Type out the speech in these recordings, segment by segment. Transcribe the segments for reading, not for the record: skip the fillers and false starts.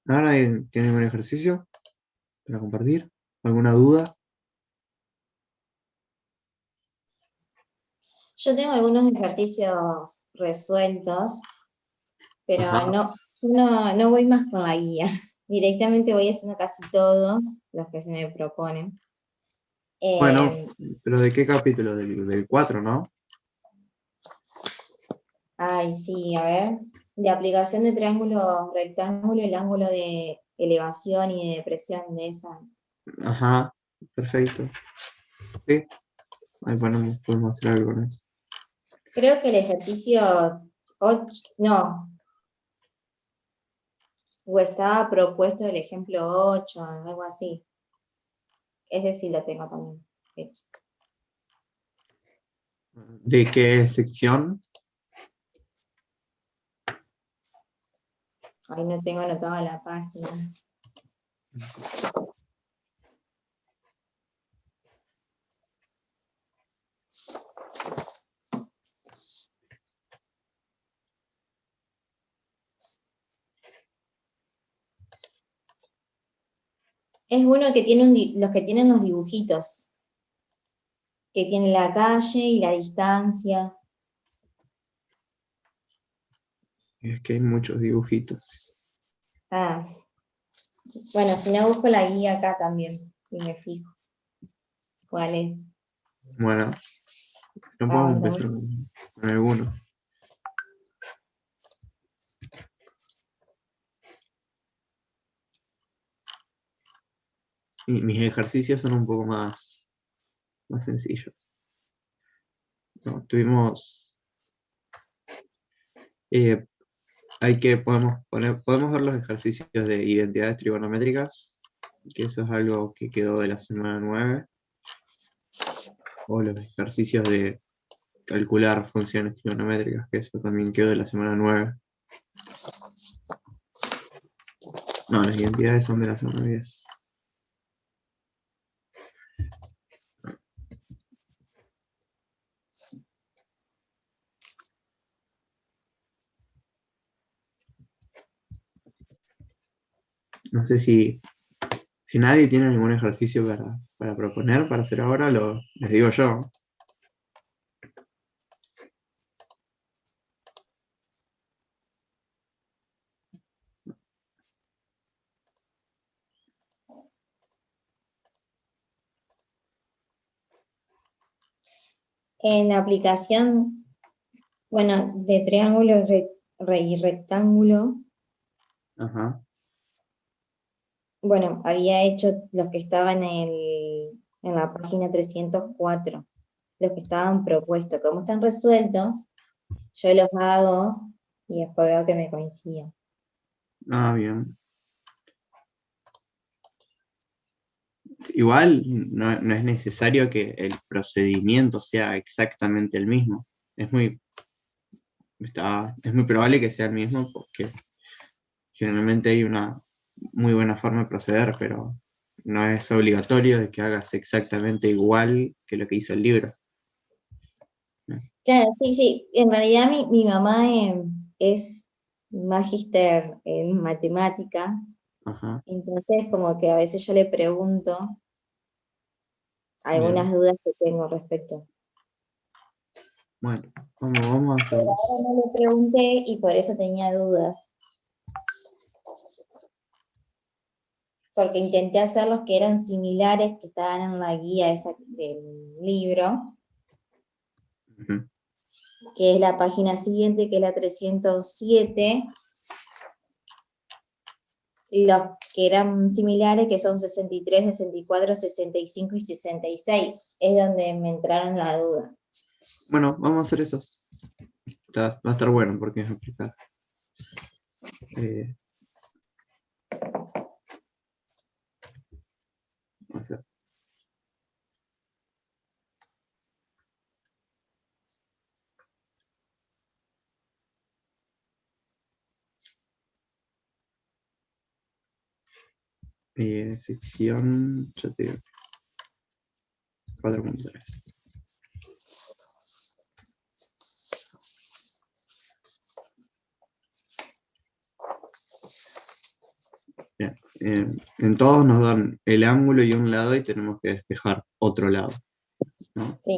Ahora, ¿tienen algún ejercicio para compartir? ¿Alguna duda? Yo tengo algunos ejercicios resueltos, pero Ajá. no voy más con la guía. Directamente voy haciendo casi todos los que se me proponen. Bueno, Eh, pero ¿de qué capítulo? Del 4, ¿no? Ay, sí, a ver. De aplicación de triángulo rectángulo, el ángulo de elevación y de depresión de esa. Ajá, perfecto. Sí, ahí podemos hacer algo con eso. Creo que el ejercicio 8, no, o estaba propuesto el ejemplo 8, algo así. Ese sí lo tengo también. ¿De qué sección? Ahí no tengo anotada la página. Es uno que tiene los que tienen los dibujitos, que tiene la calle y la distancia. Es que hay muchos dibujitos. Ah, bueno, si no busco la guía acá también y me fijo cuál es. Bueno, no Ah, podemos no. empezar con alguno. Mis ejercicios son un poco más sencillos. No, eh, podemos ver los ejercicios de identidades trigonométricas, que eso es algo que quedó de la semana 9, o los ejercicios de calcular funciones trigonométricas, que eso también quedó de la semana 9. No, las identidades son de la semana 10. No sé si nadie tiene ningún ejercicio para proponer, para hacer ahora, les digo yo. En la aplicación, bueno, de triángulo y rectángulo, Ajá. bueno, había hecho los que estaban en la página 304, los que estaban propuestos. Como están resueltos, yo los hago y después veo que me coinciden. Ah, bien. Igual no es necesario que el procedimiento sea exactamente el mismo. Es muy, es muy probable que sea el mismo porque generalmente hay una muy buena forma de proceder, pero no es obligatorio de que hagas exactamente igual que lo que hizo el libro. Claro, sí, sí. En realidad mi mamá es magíster en matemática, Ajá, entonces como que a veces yo le pregunto algunas bien. dudas que tengo respecto. Bueno, vamos a Pero hacerlo. ahora no le pregunté y por eso tenía dudas, porque intenté hacer los que eran similares, que estaban en la guía esa del libro, Ujú. que es la página siguiente, que es la 307, y los que eran similares, que son 63, 64, 65 y 66, es donde me entraron la duda. Bueno, vamos a hacer esos. Va a estar bueno porque es explicar. Eh, vamos a hacer. Sección, ya te digo, 4.3. en todos nos dan el ángulo y un lado y tenemos que despejar otro lado, ¿no? Sí.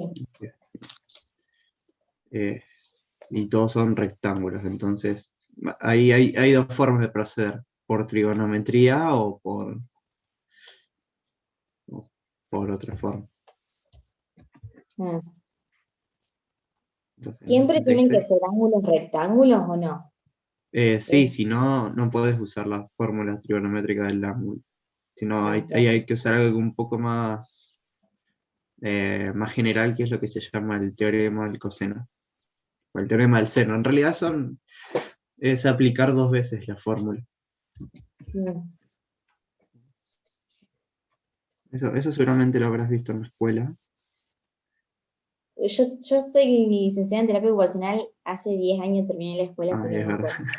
Y todos son rectángulos, entonces ahí hay dos formas de proceder, por trigonometría o por otra forma. Mm. Entonces, en ¿Siempre tienen que 66, ser ángulos rectángulos o no? sí, si no, no podés usar la fórmula trigonométrica del ángulo. Si no, ahí Bien. hay que usar algo un poco más general, que es lo que se llama el teorema del coseno, o el teorema del seno. En realidad es aplicar dos veces la fórmula. Mm. Eso seguramente lo habrás visto en la escuela. Yo soy licenciada en terapia ocupacional, hace 10 años terminé la escuela, Ah, así que es no me verdad. acuerdo.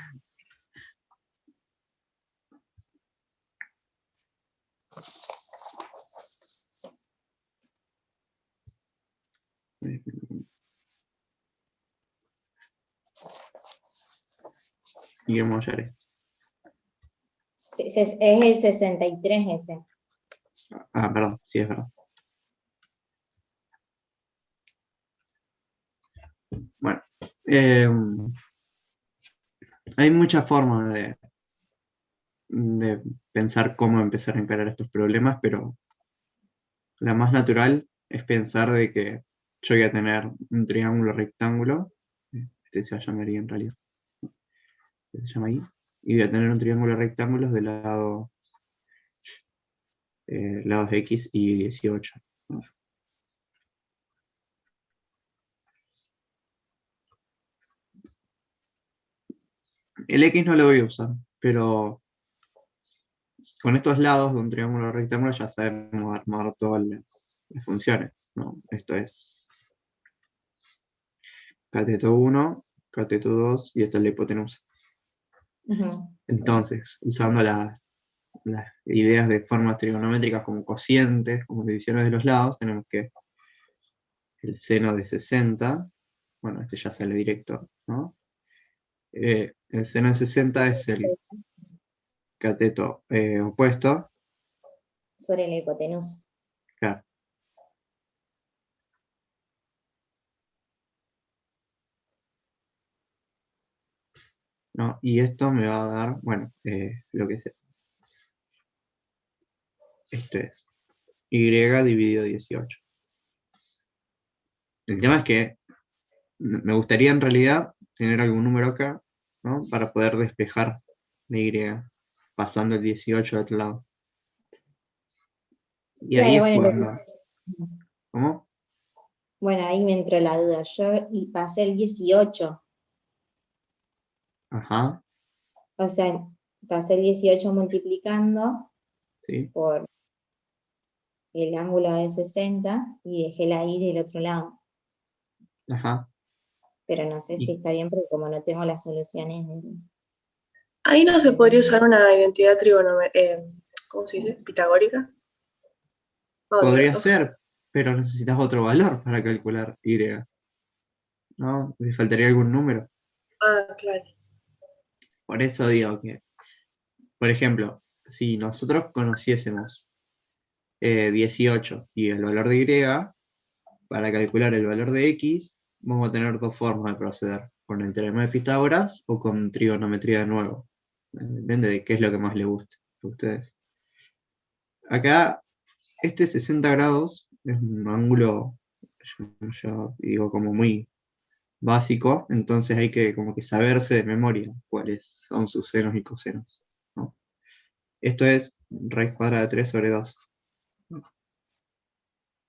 Guillermo Allares. Es el 63 ese. Ah, perdón, sí, es verdad. Bueno, hay muchas formas de pensar cómo empezar a encarar estos problemas, pero la más natural es pensar de que yo voy a tener un triángulo rectángulo, este se llamaría en realidad, se llama ahí, y voy a tener un triángulo rectángulo de lados X y 18. ¿No? El X no lo voy a usar, pero con estos lados de un triángulo rectángulo ya sabemos armar todas las funciones, ¿no? Esto es cateto 1, cateto 2 y esta es la hipotenusa. Ujú. Entonces, usando las ideas de formas trigonométricas como cocientes, como divisiones de los lados, tenemos que el seno de 60, bueno, este ya sale directo, ¿no? El seno de 60 es el cateto opuesto, Sobre la hipotenusa. claro, ¿no? Y esto me va a dar, bueno, lo que es, esto es y dividido 18. El tema es que me gustaría en realidad tener algún número acá, ¿no? Para poder despejar la y pasando el 18 al otro lado. Y ahí Claro, es bueno, cuando, ¿cómo? bueno, ahí me entró la duda. Yo pasé el 18, Ajá, o sea, pasé el 18 multiplicando sí, por el ángulo de 60 y dejé la y del otro lado. ajá. Pero no sé si Y está bien porque como no tengo las soluciones Ahí no se podría de- usar una identidad trigonométrica, ¿cómo se dice? ¿Pitagórica? No, podría ser, pero necesitas otro valor para calcular y, ¿no? Le faltaría algún número. claro. Por eso digo que, por ejemplo, si nosotros conociésemos 18 y el valor de y, para calcular el valor de x, vamos a tener dos formas de proceder, con el teorema de Pitágoras o con trigonometría de nuevo. Depende de qué es lo que más le guste a ustedes. Acá, este 60 grados es un ángulo, yo digo, como muy básico, entonces hay que como que saberse de memoria cuáles son sus senos y cosenos, ¿no? Esto es raíz cuadrada de 3 sobre 2.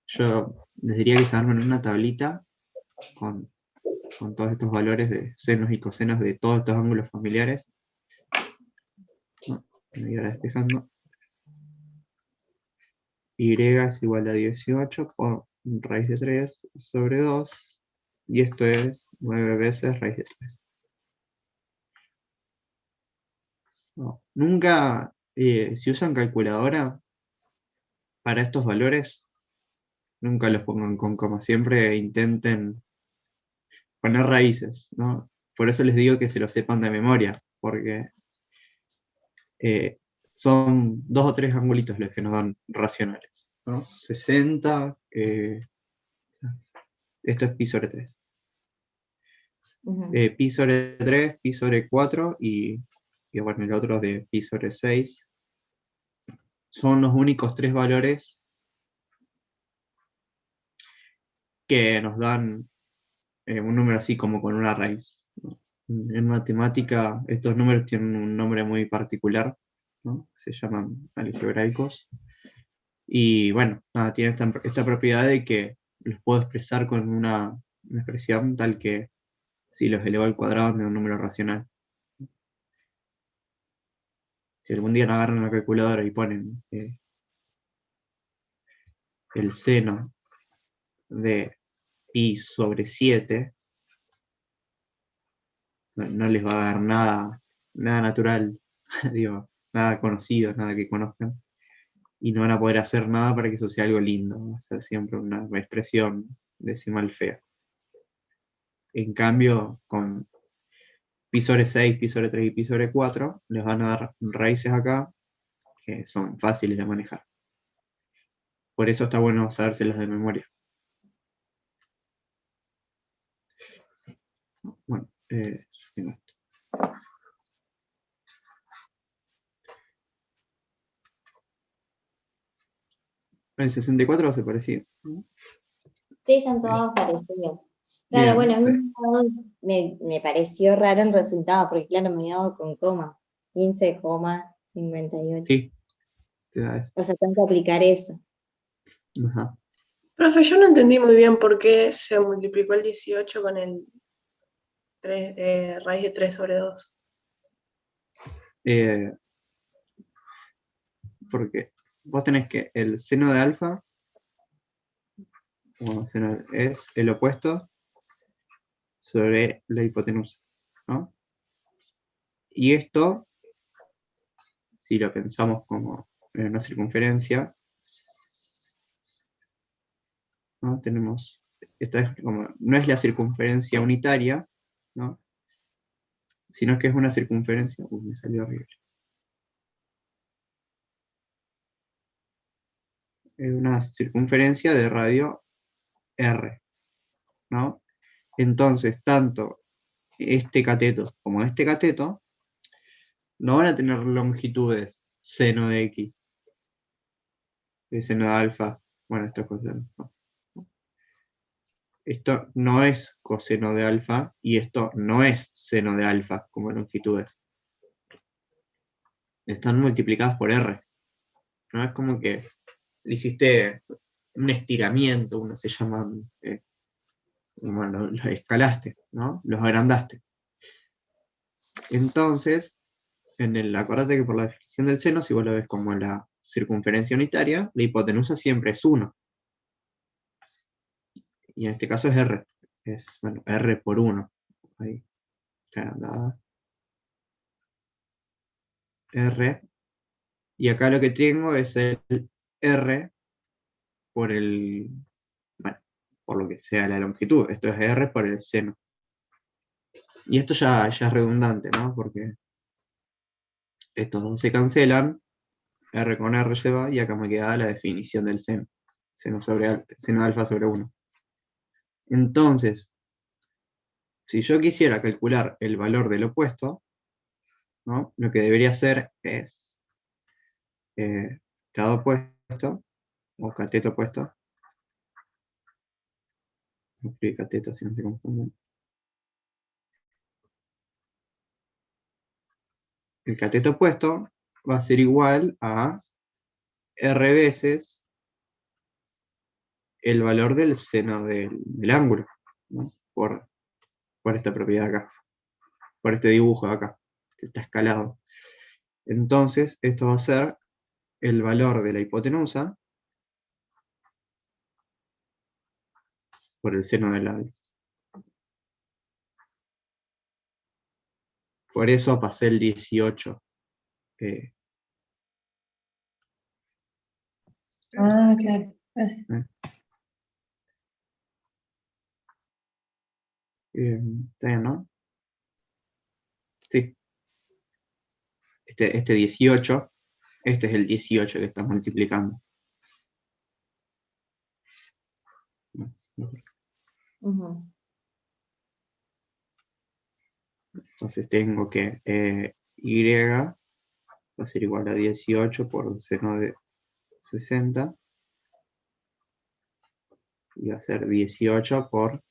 Yo les diría que se armen una tablita con, con todos estos valores de senos y cosenos de todos estos ángulos familiares. ¿No? Y ahora despejando. Y es igual a 18 por raíz de 3 sobre 2. Y esto es 9 veces raíz de 3. No. Nunca, si usan calculadora, para estos valores, nunca los pongan con coma. Siempre intenten poner raíces, ¿no? Por eso les digo que se lo sepan de memoria, porque son 2 o 3 angulitos los que nos dan racionales, ¿no? 60, esto es pi sobre 3. Ujú. Pi sobre 3, pi sobre 4 y bueno, el otro de pi sobre 6. Son los únicos 3 valores que nos dan un número así como con una raíz, ¿no? En matemática estos números tienen un nombre muy particular, ¿no? Se llaman algebraicos. Y bueno, nada, tiene esta propiedad de que los puedo expresar con una expresión tal que si los elevo al cuadrado me da un número racional. Si algún día no agarran una calculadora y ponen el seno de pi sobre 7, no les va a dar nada natural, digo, nada conocido, nada que conozcan, y no van a poder hacer nada para que eso sea algo lindo, va a ser siempre una expresión decimal fea. En cambio, con pi sobre 6, pi sobre 3 y pi sobre 4, les van a dar raíces acá que son fáciles de manejar. Por eso está bueno sabérselas de memoria. Bueno, tengo esto. El 64 va a ser parecido, ¿no? Sí, son todos parecidos. Claro, Bien, bueno, a mí me pareció raro el resultado, porque claro, me había dado con coma, 15,58. sí, te da eso. O sea, tengo que aplicar eso. Ajá. Profe, yo no entendí muy bien por qué se multiplicó el 18 con el raíz de 3 sobre 2. Eh, porque vos tenés que el seno de alfa es el opuesto sobre la hipotenusa, ¿no? Y esto, si lo pensamos como en una circunferencia, ¿no? Tenemos, esta es como, no es la circunferencia unitaria, ¿no? Sino que es una circunferencia, me salió horrible. Es una circunferencia de radio R, ¿no? Entonces, tanto este cateto como este cateto no van a tener longitudes seno de X, seno de alfa, bueno, estas cosas. ¿No? Esto no es coseno de alfa y esto no es seno de alfa como longitudes. Están multiplicadas por R. ¿No? Es como que le hiciste un estiramiento, uno se llama, bueno, los escalaste, ¿no? Los agrandaste. Entonces, acordate que por la definición del seno, si vos lo ves como la circunferencia unitaria, la hipotenusa siempre es 1. Y en este caso es R. Es, bueno, R por 1. Ahí está agrandada. R. Y acá lo que tengo es el R por bueno, por lo que sea la longitud. Esto es R por el seno. Y esto ya es redundante, ¿no? Porque estos dos se cancelan, R con R se va, y acá me queda la definición del seno. Seno de alfa sobre 1. Entonces, si yo quisiera calcular el valor del opuesto, ¿no? Lo que debería hacer es cada opuesto, o cateto opuesto, escribir cateto si no se confunden. El cateto opuesto va a ser igual a R veces el valor del seno del ángulo, ¿no? Por esta propiedad acá, por este dibujo de acá, que está escalado. Entonces, esto va a ser el valor de la hipotenusa por el seno del ángulo. Por eso pasé el 18. Claro. Gracias. Está bien, ¿no? Sí. Este 18 Este es el 18 que está multiplicando. Ujú. Entonces tengo que y va a ser igual a 18 por seno de 60. Y va a ser 18 por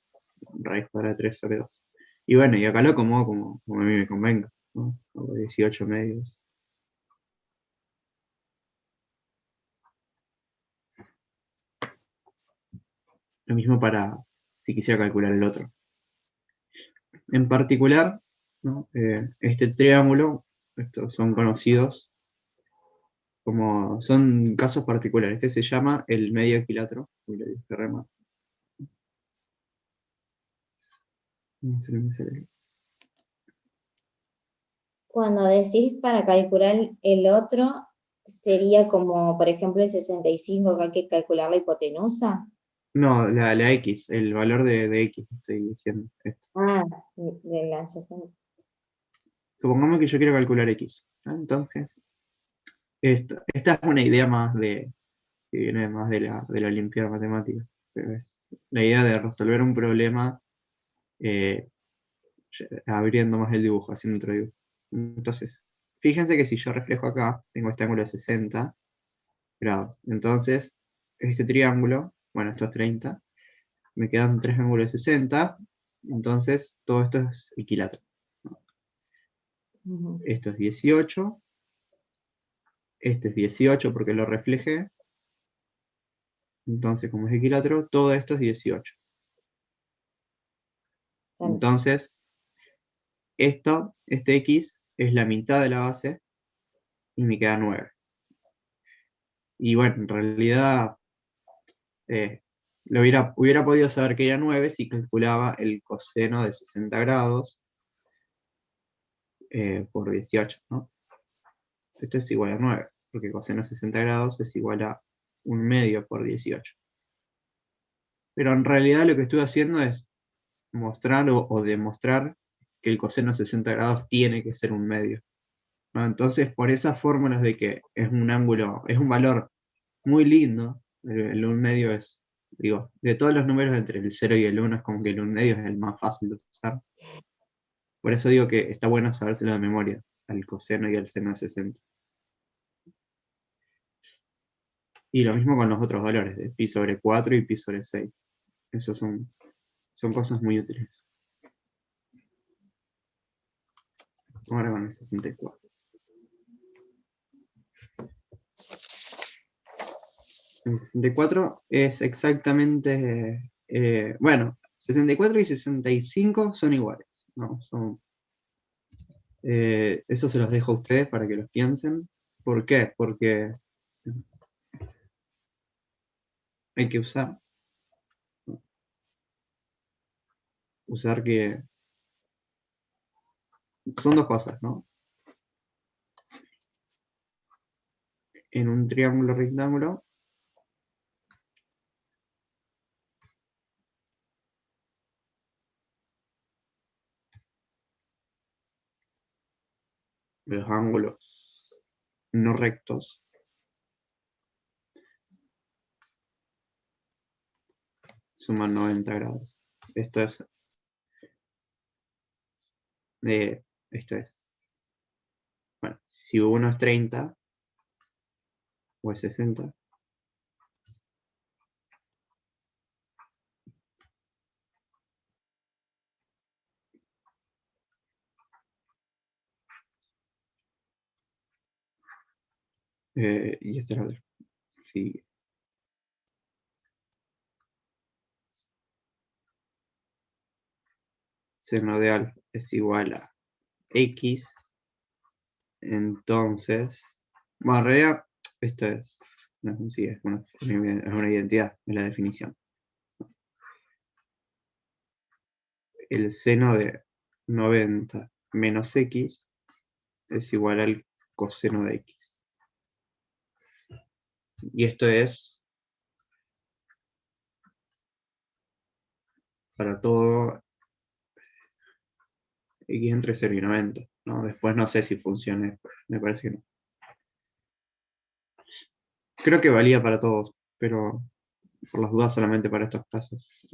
raíz cuadrada de 3 sobre 2. Y bueno, y acá lo acomodo como a mí me convenga, ¿no? Hago 18 medios. Lo mismo para si quisiera calcular el otro. En particular, ¿no? Este triángulo, estos son conocidos como, son casos particulares. Este se llama el medio equilátero. Uy, le dije re mal. No sé, no me sale. Cuando decís para calcular el otro, sería como, por ejemplo, el 65 que hay que calcular la hipotenusa. No, la X, el valor de X, estoy diciendo. Esto. Ah, de la adyacente. Supongamos que yo quiero calcular X, ¿no? Entonces, esta es una idea más que viene más de la Olimpiada Matemática. Pero es la idea de resolver un problema eh, abriendo más el dibujo, haciendo otro dibujo. Entonces, fíjense que si yo reflejo acá, tengo este ángulo de 60 grados. Entonces, este triángulo, bueno, esto es 30, me quedan tres ángulos de 60, entonces todo esto es equilátero. Ujú. Esto es 18, este es 18 porque lo reflejé, entonces como es equilátero, todo esto es 18. Claro. Entonces, este X es la mitad de la base y me queda 9. Y bueno, en realidad hubiera podido saber que era 9 si calculaba el coseno de 60 grados por 18, ¿no? Esto es igual a 9, porque coseno de 60 grados es igual a 1/2 por 18. Pero en realidad lo que estoy haciendo es mostrar o demostrar que el coseno de 60 grados tiene que ser 1/2, ¿no? Entonces, por esas fórmulas de que es un ángulo, es un valor muy lindo, el 1/2 es, digo, de todos los números entre el 0 y el 1 es como que el 1/2 es el más fácil de usar. Por eso digo que está bueno sabérselo de memoria, al coseno y al seno de 60. Y lo mismo con los otros valores, de pi sobre 4 y pi sobre 6. Esos son cosas muy útiles. Ahora con el 64. El 64 es exactamente, bueno, 64 y 65 son iguales, ¿no? Eso se los dejo a ustedes para que los piensen. ¿Por qué? Porque hay que usar que son dos cosas, ¿no? En un triángulo rectángulo, los ángulos no rectos suman 90 grados. Esto es, esto es, bueno, si uno es 30 o es 60, y este es el otro. Si seno de alfa es igual a x, entonces, bueno, en realidad, esto no es un sí, es una identidad, es la definición. El seno de 90 menos x es igual al coseno de x. Y esto es para todo x entre 0 y 90, ¿no? Después no sé si funciona, me parece que no. Creo que valía para todos, pero por las dudas solamente para estos casos.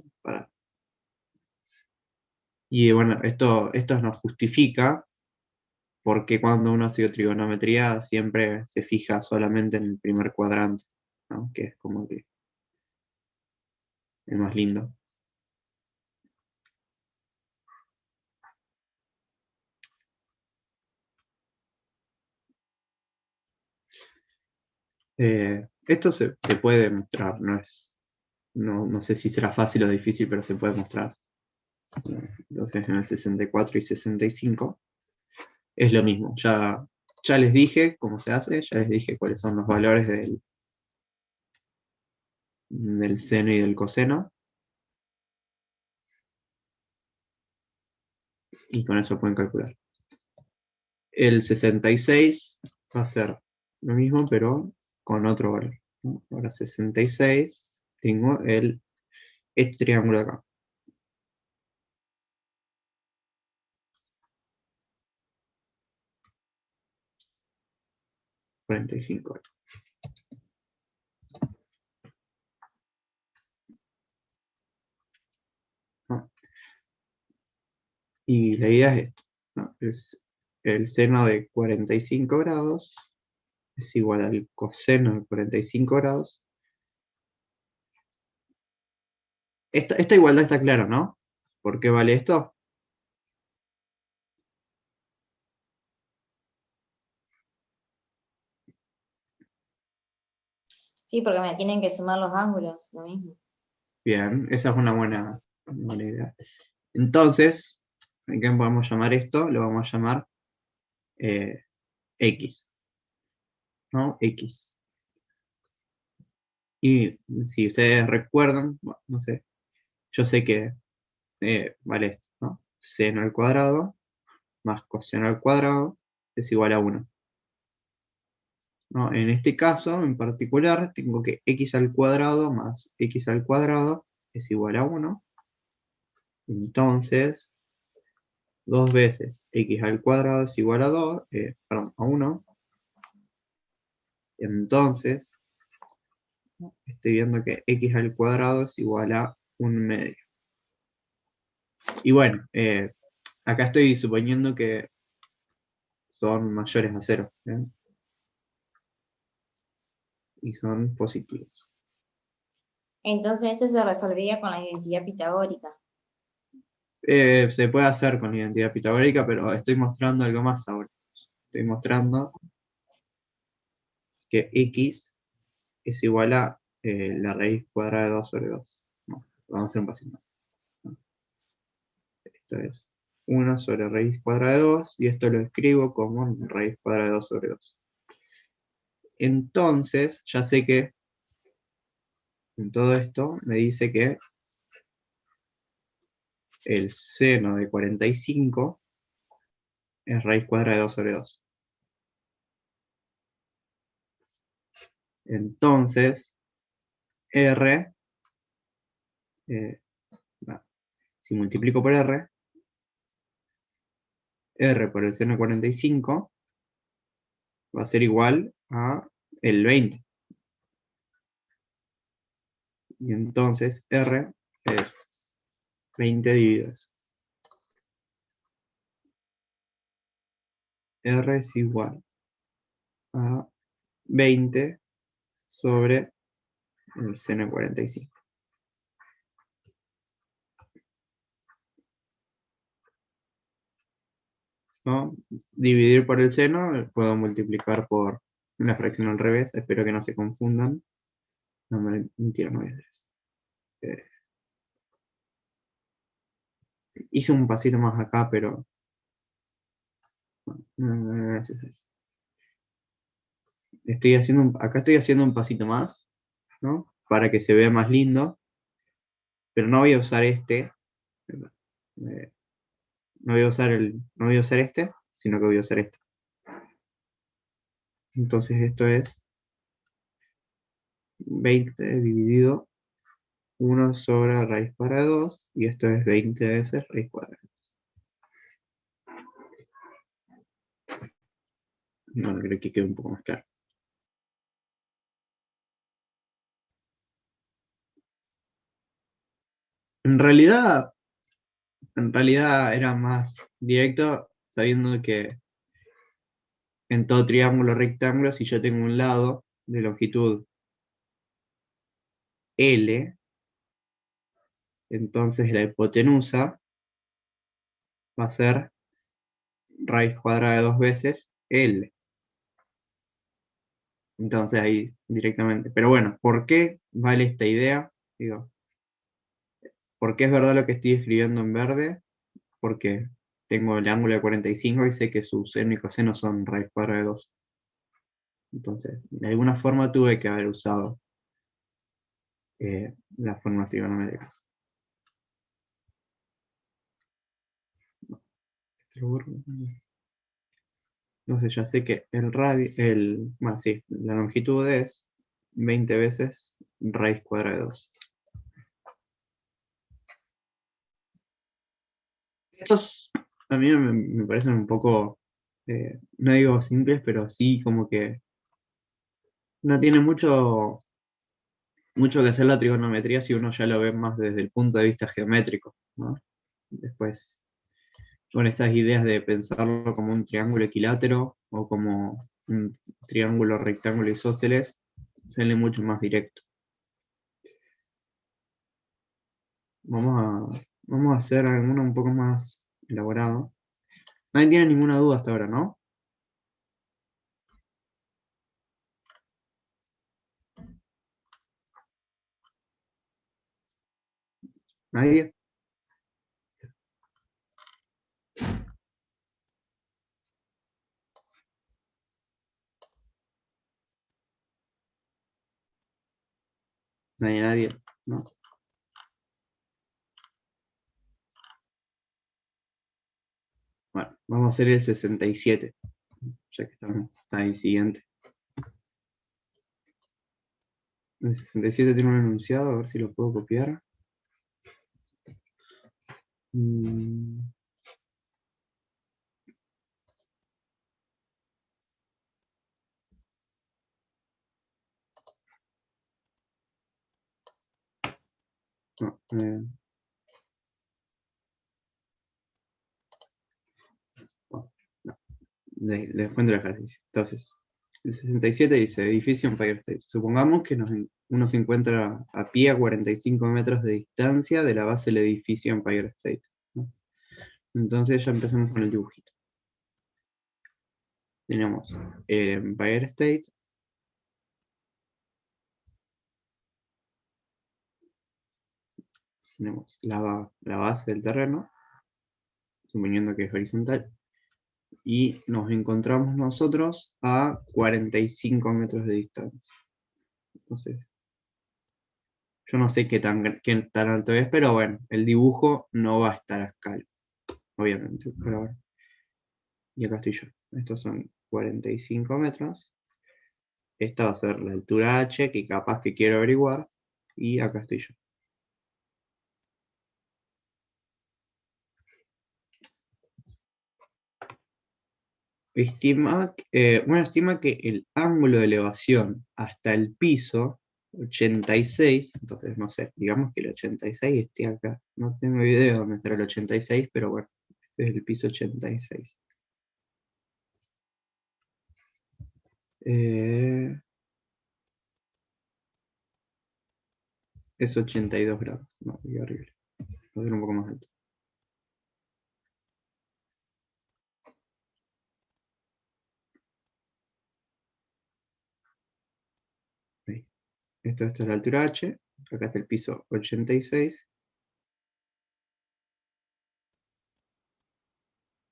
Y bueno, esto nos justifica porque cuando uno hace trigonometría siempre se fija solamente en el primer cuadrante, ¿no? Que es como que el más lindo. Esto se puede mostrar, no sé si será fácil o difícil, pero se puede mostrar. Entonces en el 64 y 65 es lo mismo. Ya les dije cómo se hace, ya les dije cuáles son los valores del seno y del coseno. Y con eso pueden calcular. El 66 va a ser lo mismo, pero con otro valor, ¿no? Ahora 66 tengo este triángulo de acá. 45. ¿No? Y la idea es esto, ¿no? Es el seno de 45 grados es igual al coseno de 45 grados. Esta igualdad está clara, ¿no? ¿Por qué vale esto? Sí, porque me tienen que sumar los ángulos, lo mismo. Bien, esa es una buena idea. Entonces, ¿qué podemos llamar esto? Lo vamos a llamar X, ¿no? X. Y si ustedes recuerdan, bueno, no sé, yo sé que vale esto, ¿no? Seno al cuadrado más coseno al cuadrado es igual a 1. ¿No? En este caso, en particular, tengo que x al cuadrado más x al cuadrado es igual a 1. Entonces, 2 veces x al cuadrado es igual a 2, perdón, a 1. Entonces, estoy viendo que x al cuadrado es igual a 1/2. Y bueno, acá estoy suponiendo que son mayores a 0. ¿Bien? Y son positivos. Entonces este se resolvería con la identidad pitagórica. Se puede hacer con la identidad pitagórica, pero estoy mostrando algo más ahora. Estoy mostrando que x es igual a la raíz cuadrada de 2 sobre 2. No, vamos a hacer un pasito más. ¿No? Esto es 1 sobre raíz cuadrada de 2, y esto lo escribo como raíz cuadrada de 2 sobre 2. Entonces, ya sé que en todo esto me dice que el seno de 45 es raíz cuadrada de 2 sobre 2. Entonces, R, no, si multiplico por R por el seno de 45 va a ser igual a el 20. Y entonces R es 20 dividido eso. R es igual a 20 sobre el seno de 45. ¿No? Dividir por el seno, puedo multiplicar por una fracción al revés, espero que no se confundan. No, mentira, no voy a hacer eso. Hice un pasito más acá, pero no es necesario. Acá estoy haciendo un pasito más, ¿no? Para que se vea más lindo, pero no voy a usar este. No voy a usar este, sino que voy a usar este. Entonces esto es 20 dividido 1 sobre raíz cuadrada de 2, y esto es 20 veces raíz cuadrada. No, creo que quede un poco más claro. en realidad era más directo, sabiendo que en todo triángulo rectángulo, si yo tengo un lado de longitud L, entonces la hipotenusa va a ser raíz cuadrada de 2 veces L. Entonces ahí directamente. Pero bueno, ¿por qué vale esta idea? Digo, ¿por qué es verdad lo que estoy escribiendo en verde? Porque tengo el ángulo de 45 y sé que su seno y coseno son raíz cuadrada de 2. Entonces, de alguna forma tuve que haber usado las fórmulas trigonométricas. Entonces ya sé que el radio, bueno, sí, la longitud es 20 veces raíz cuadrada de 2. Estos a mí me parecen un poco, no digo simples, pero sí como que no tiene mucho que hacer la trigonometría si uno ya lo ve más desde el punto de vista geométrico, ¿no? Después, con estas ideas de pensarlo como un triángulo equilátero o como un triángulo rectángulo isósceles, sale mucho más directo. Vamos a hacer alguno un poco más elaborado. Nadie tiene ninguna duda hasta ahora, ¿no? ¿Nadie? Nadie, ¿no? Bueno, vamos a hacer el 67, ya que está ahí siguiente. El 67 tiene un enunciado, a ver si lo puedo copiar. No, bueno, no. Les cuento el ejercicio. Entonces, el 67 dice edificio Empire State. Supongamos que uno se encuentra a pie a 45 metros de distancia de la base del edificio Empire State, ¿no? Entonces ya empezamos con el dibujito. Tenemos el Empire State. Tenemos la base del terreno, suponiendo que es horizontal. Y nos encontramos nosotros a 45 metros de distancia. Entonces, yo no sé qué tan alto es, pero bueno, el dibujo no va a estar a escala, obviamente. Pero bueno. Y acá estoy yo. Estos son 45 metros. Esta va a ser la altura H, que capaz que quiero averiguar. Y acá estoy yo. Estima que el ángulo de elevación hasta el piso, 86, entonces no sé, digamos que el 86 esté acá. No tengo idea de dónde estará el 86, pero bueno, este es el piso 86. Es 82 grados. No, qué horrible. Voy a hacer un poco más alto. Ahí. Esto es la altura H. Acá está el piso 86.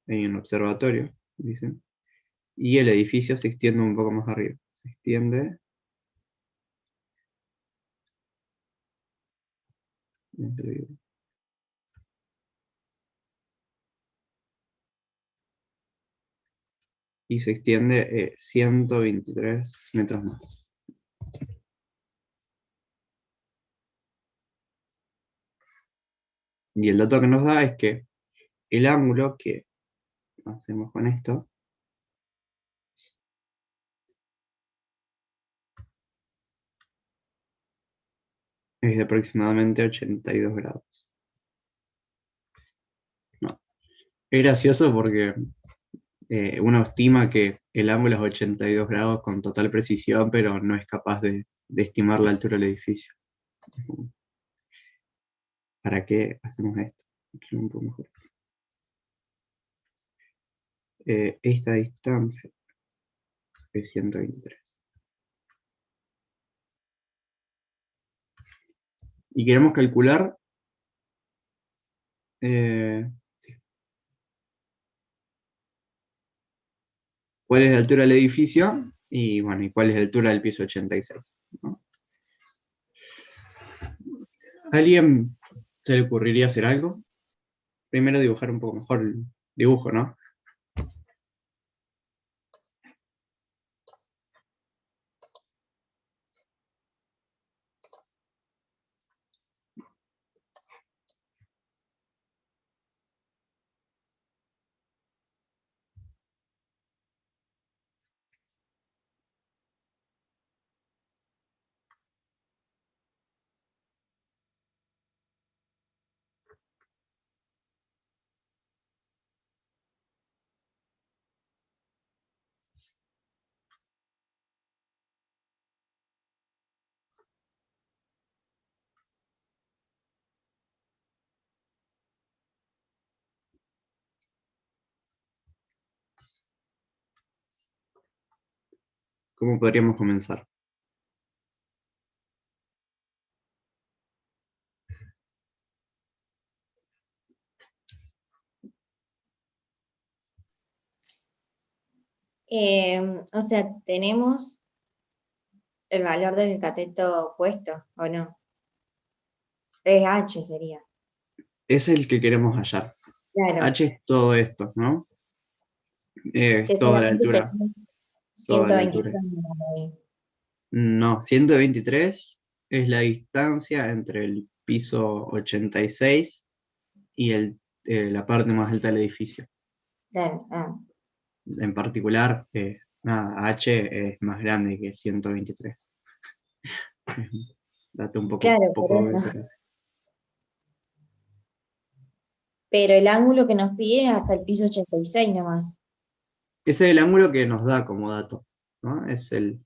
Hay un observatorio, dicen. Y el edificio se extiende un poco más arriba. Se extiende. Y se extiende 123 metros más. Y el dato que nos da es que el ángulo que hacemos con esto es de aproximadamente 82 grados. Es gracioso porque uno estima que el ángulo es 82 grados con total precisión, pero no es capaz de estimar la altura del edificio. ¿Para qué hacemos esto? Aquí un poco mejor. Esta distancia es 123. Y queremos calcular sí, cuál es la altura del edificio y bueno, y cuál es la altura del piso 86, ¿no? ¿A alguien se le ocurriría hacer algo? Primero dibujar un poco mejor el dibujo, ¿no? ¿Cómo podríamos comenzar? O sea, tenemos el valor del cateto puesto, ¿o no? Es H sería. Es el que queremos hallar. Claro, H es todo esto, ¿no? que Toda la solamente altura. tenemos Toda la altura. 123 ahí. No, 123 es la distancia entre el piso 86 y la parte más alta del edificio. Claro, En particular, nada, H es más grande que 123. Es un dato un claro, por poco obvio, eso. pero sí. Pero el ángulo que nos pide es hasta el piso 86 nomás. Ese es el ángulo que nos da como dato, ¿no? Es el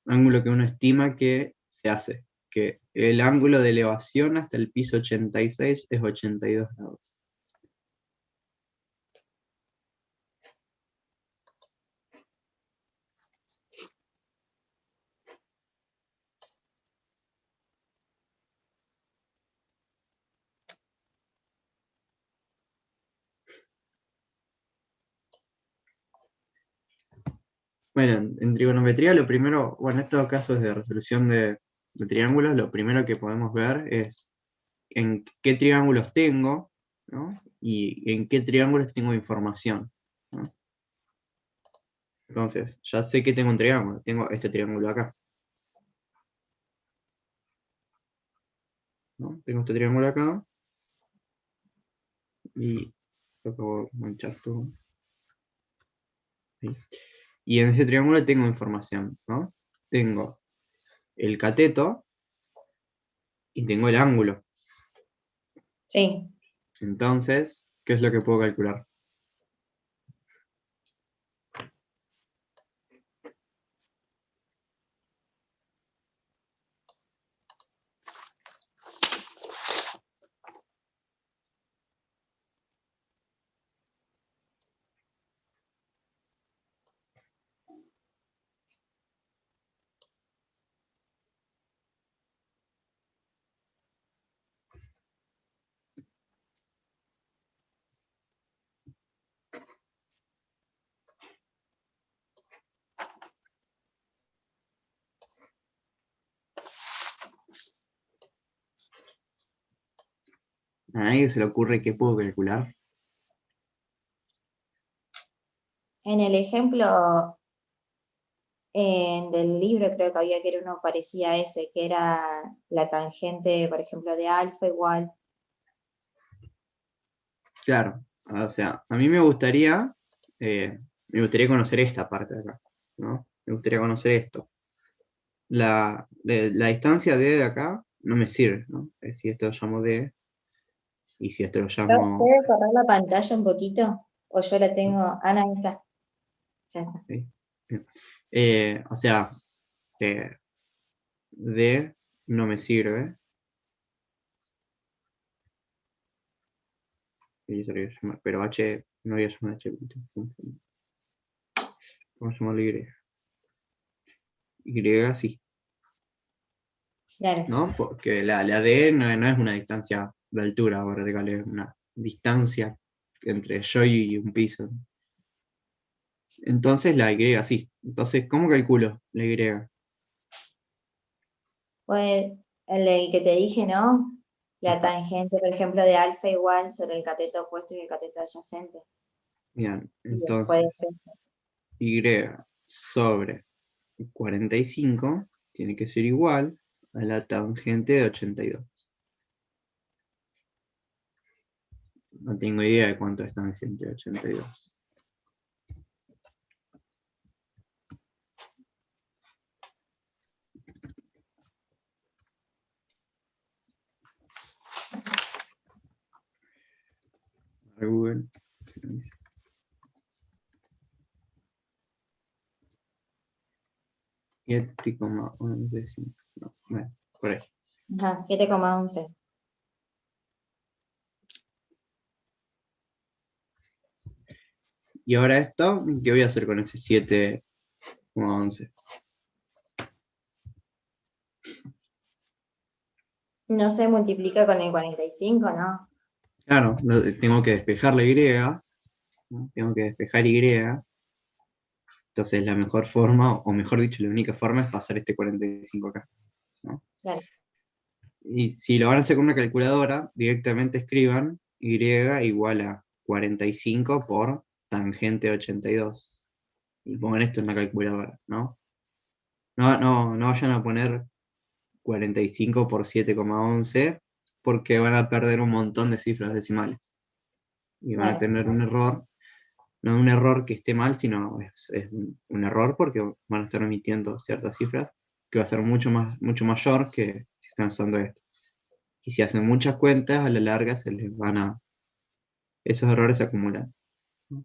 ángulo que uno estima que se hace, que el ángulo de elevación hasta el piso 86 es 82 grados. Bueno, en trigonometría lo primero, bueno, en estos casos de resolución de triángulos, lo primero que podemos ver es en qué triángulos tengo, ¿no? Y en qué triángulos tengo información, ¿no? Entonces, ya sé que tengo un triángulo, tengo este triángulo acá, ¿no? Tengo este triángulo acá y lo acabo de manchar todo. Ahí. Y en ese triángulo tengo información, ¿no? Tengo el cateto y tengo el ángulo. Sí. Entonces, ¿qué es lo que puedo calcular? ¿A nadie se le ocurre qué puedo calcular? En el ejemplo del libro creo que había que era uno parecía a ese, que era la tangente, por ejemplo, de alfa igual. Claro, o sea, a mí me gustaría conocer esta parte de acá, ¿no? Me gustaría conocer esto. La distancia de acá no me sirve, ¿no? Es decir, esto lo llamo D, Y si esto lo llamo... ¿Puedes correr la pantalla un poquito? O yo la tengo... Ah, no, ahí está. Ya está. ¿sí? O sea, D no me sirve. Y eso lo voy a llamar, pero H no voy a llamar H. Vamos a llamarlo Y. Y sí, Claro. ¿no? Porque la D no es una distancia de altura vertical, es una distancia entre yo y un piso. Entonces la Y sí. Entonces, ¿cómo calculo la Y? Pues el que te dije, ¿no? La tangente, por ejemplo, de alfa igual sobre el cateto opuesto y el cateto adyacente. Bien, Y después, entonces Y sobre 45 tiene que ser igual a la tangente de 82. No tengo idea de cuánto es tangente de 82. Google. 7,115. No, bueno, por ahí. ajá, 7,11. Y ahora esto, ¿qué voy a hacer con ese 7,11? No se multiplica con el 45, ¿no? Claro, tengo que despejar la Y, ¿no? Tengo que despejar Y. Entonces la mejor forma, o mejor dicho, la única forma es pasar este 45 acá, ¿no? Claro. Y si lo van a hacer con una calculadora, directamente escriban Y igual a 45 por tangente 82. Y pongan esto en la calculadora, ¿no? No vayan a poner 45 por 7,11 porque van a perder un montón de cifras decimales. Y van a Claro. tener un error, no un error que esté mal, sino es un error porque van a estar emitiendo ciertas cifras que va a ser mucho mayor que si están usando esto. Y si hacen muchas cuentas, a la larga se les van a... Esos errores se acumulan, ¿no?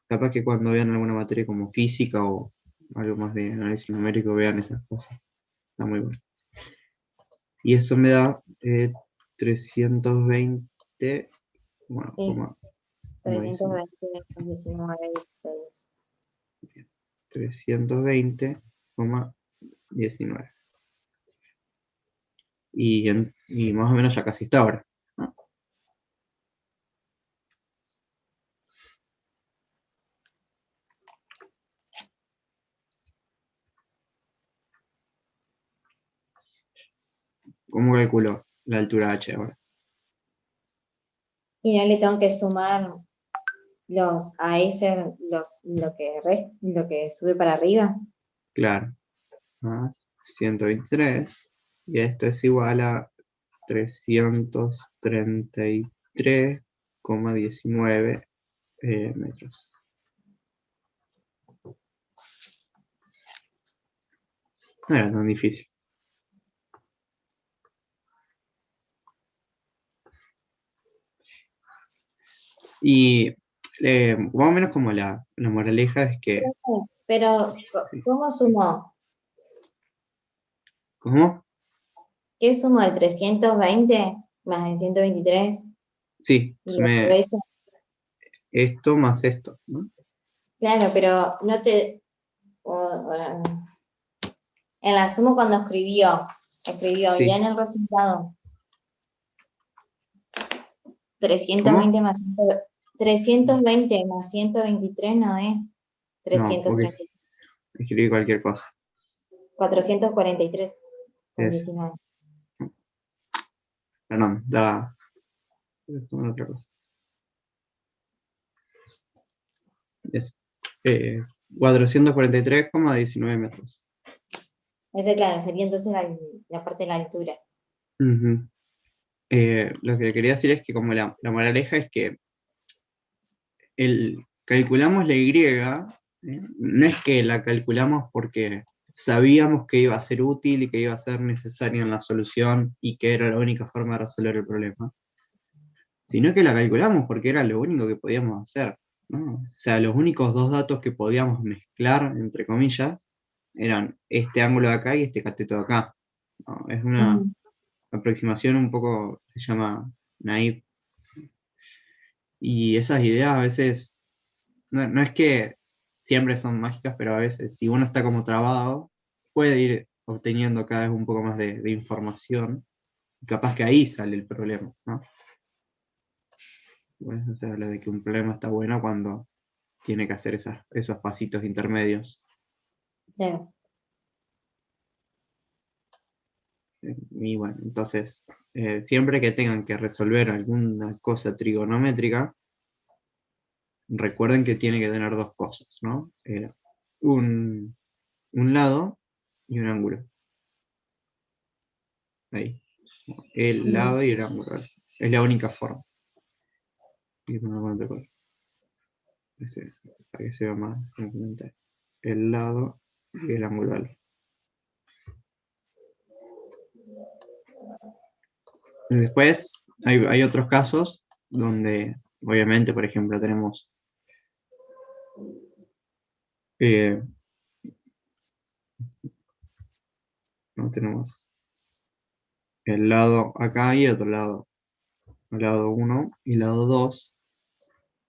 Capaz que cuando vean alguna materia como física o algo más de análisis numérico vean esas cosas. Está muy bueno. Y eso me da 320, bueno, Sí, como dicen, 320, 19, 16. 320,19. Y más o menos ya casi está ahora, ¿no? ¿Cómo calculo la altura H ahora? Y no le tengo que sumar a ese lo que sube para arriba. Claro, más 123, y esto es igual a 333,19 metros. No era tan difícil. Y más o menos como la moraleja es que... Pero, Sí. ¿cómo sumó? ¿Cómo? ¿Qué sumó el 320 más el 123? Sí, Y después eso. esto más esto, ¿no? Claro, pero no te... en la suma cuando escribió y Sí. en el resultado, ¿Cómo? 320 más, 320 más 123 no es No, porque 330, escribí cualquier cosa. 443 con Es, 19. perdón, esto es otra cosa. Es 443,19 metros. Ese, claro, sería entonces la parte de la altura. Ujú. Lo que quería decir es que como la moraleja es que calculamos la Y, no es que la calculamos porque sabíamos que iba a ser útil y que iba a ser necesaria en la solución y que era la única forma de resolver el problema, sino que la calculamos porque era lo único que podíamos hacer, ¿no? O sea, los únicos dos datos que podíamos mezclar, entre comillas, eran este ángulo de acá y este cateto de acá, ¿no? Es una Mm, aproximación un poco, se llama naive, y esas ideas a veces, no es que siempre son mágicas, pero a veces si uno está como trabado, puede ir obteniendo cada vez un poco más de información, y capaz que ahí sale el problema, ¿no? Pues, o sea, lo de que un problema está bueno cuando tiene que hacer esos pasitos intermedios. claro. Y bueno, entonces, siempre que tengan que resolver alguna cosa trigonométrica, recuerden que tiene que tener dos cosas, ¿no? Un, un lado y un ángulo. Ahí. El Mm, lado y el ángulo. Es la única forma. Y no me acuerdo cuál. Para que se vea más complementario. El lado y el ángulo alfa. Y después hay otros casos donde, obviamente, por ejemplo, tenemos no tenemos el lado acá y el otro lado, el lado 1 y el lado 2,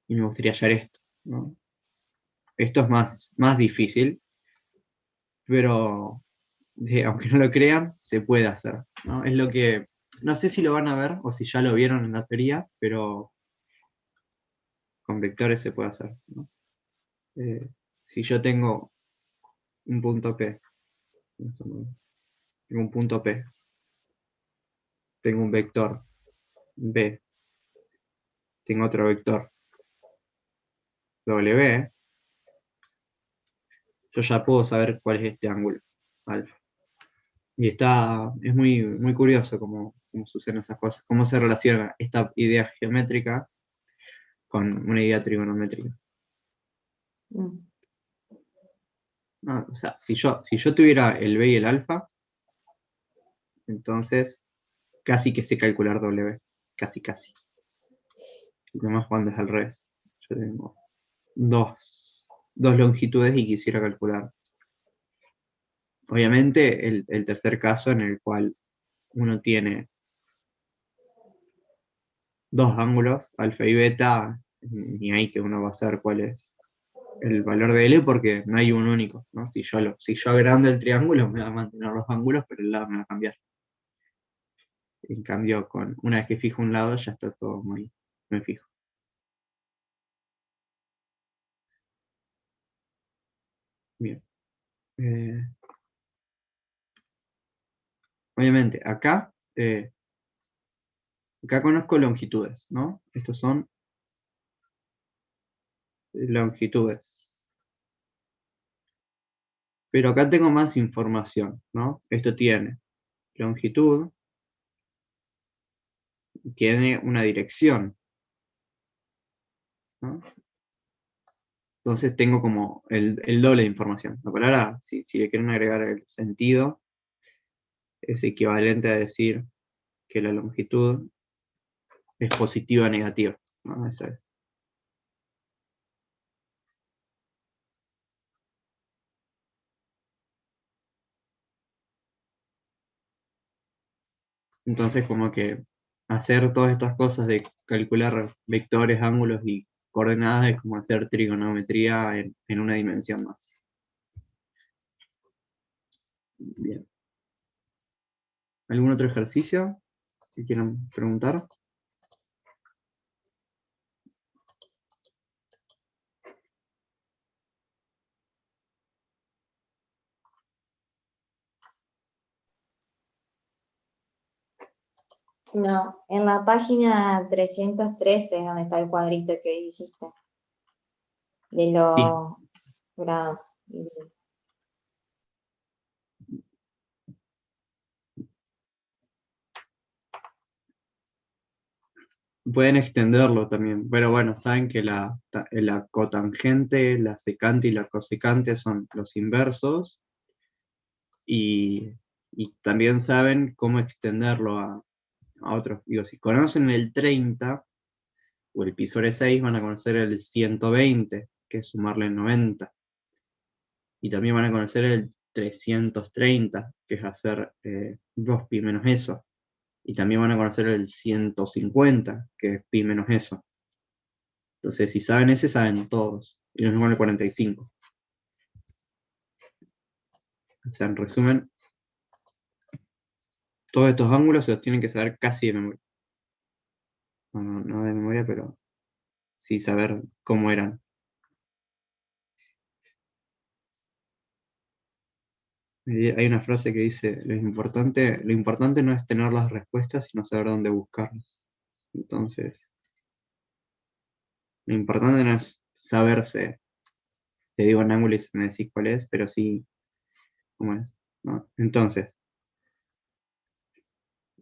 y me gustaría hallar esto, ¿no? Esto es más difícil, pero aunque no lo crean, se puede hacer, ¿no? Es lo que, no sé si lo van a ver o si ya lo vieron en la teoría, pero con vectores se puede hacer, ¿no? Si yo tengo un punto P, tengo un punto P, tengo un vector B, tengo otro vector W, yo ya puedo saber cuál es este ángulo, alfa. Y es muy curioso cómo suceden esas cosas, cómo se relaciona esta idea geométrica con una idea trigonométrica. mm, No, o sea, si yo tuviera el B y el alfa, entonces casi que sé calcular W, casi. Y nomás cuando es al revés. Yo tengo dos longitudes y quisiera calcular. Obviamente, el tercer caso en el cual uno tiene dos ángulos, alfa y beta, ni ahí que uno va a saber cuál es el valor de L porque no hay un único, ¿no? Si yo agrando el triángulo me va a mantener los ángulos, pero el lado me va a cambiar. En cambio, una vez que fijo un lado ya está todo muy fijo. Bien. Eh, obviamente, acá conozco longitudes, ¿no? Estos son longitudes. Pero acá tengo más información, ¿no? Esto tiene longitud, tiene una dirección, ¿no? Entonces tengo como el doble de información. La palabra, si le quieren agregar el sentido, es equivalente a decir que la longitud es positiva o negativa, ¿no? Esa es. Entonces como que hacer todas estas cosas de calcular vectores, ángulos y coordenadas es como hacer trigonometría en una dimensión más. Bien. ¿Algún otro ejercicio que quieran preguntar? no, en la página 313 es donde está el cuadrito que dijiste, de Sí. los grados. Pueden extenderlo también, pero bueno, saben que la cotangente, la secante y la cosecante son los inversos, y, y también saben cómo extenderlo a otros. Digo, si conocen el 30, o el pi sobre 6, van a conocer el 120, que es sumarle 90. Y también van a conocer el 330, que es hacer 2pi menos eso. Y también van a conocer el 150, que es pi menos eso. Entonces, si saben ese, saben todos. Y lo mismo el 45. O sea, en resumen, todos estos ángulos se los tienen que saber casi de memoria. Bueno, no de memoria, pero sí saber cómo eran. Hay una frase que dice, lo importante no es tener las respuestas, sino saber dónde buscarlas. Entonces, lo importante no es saberse, te digo en ángulo y me decís cuál es, pero sí cómo es, ¿no? Entonces,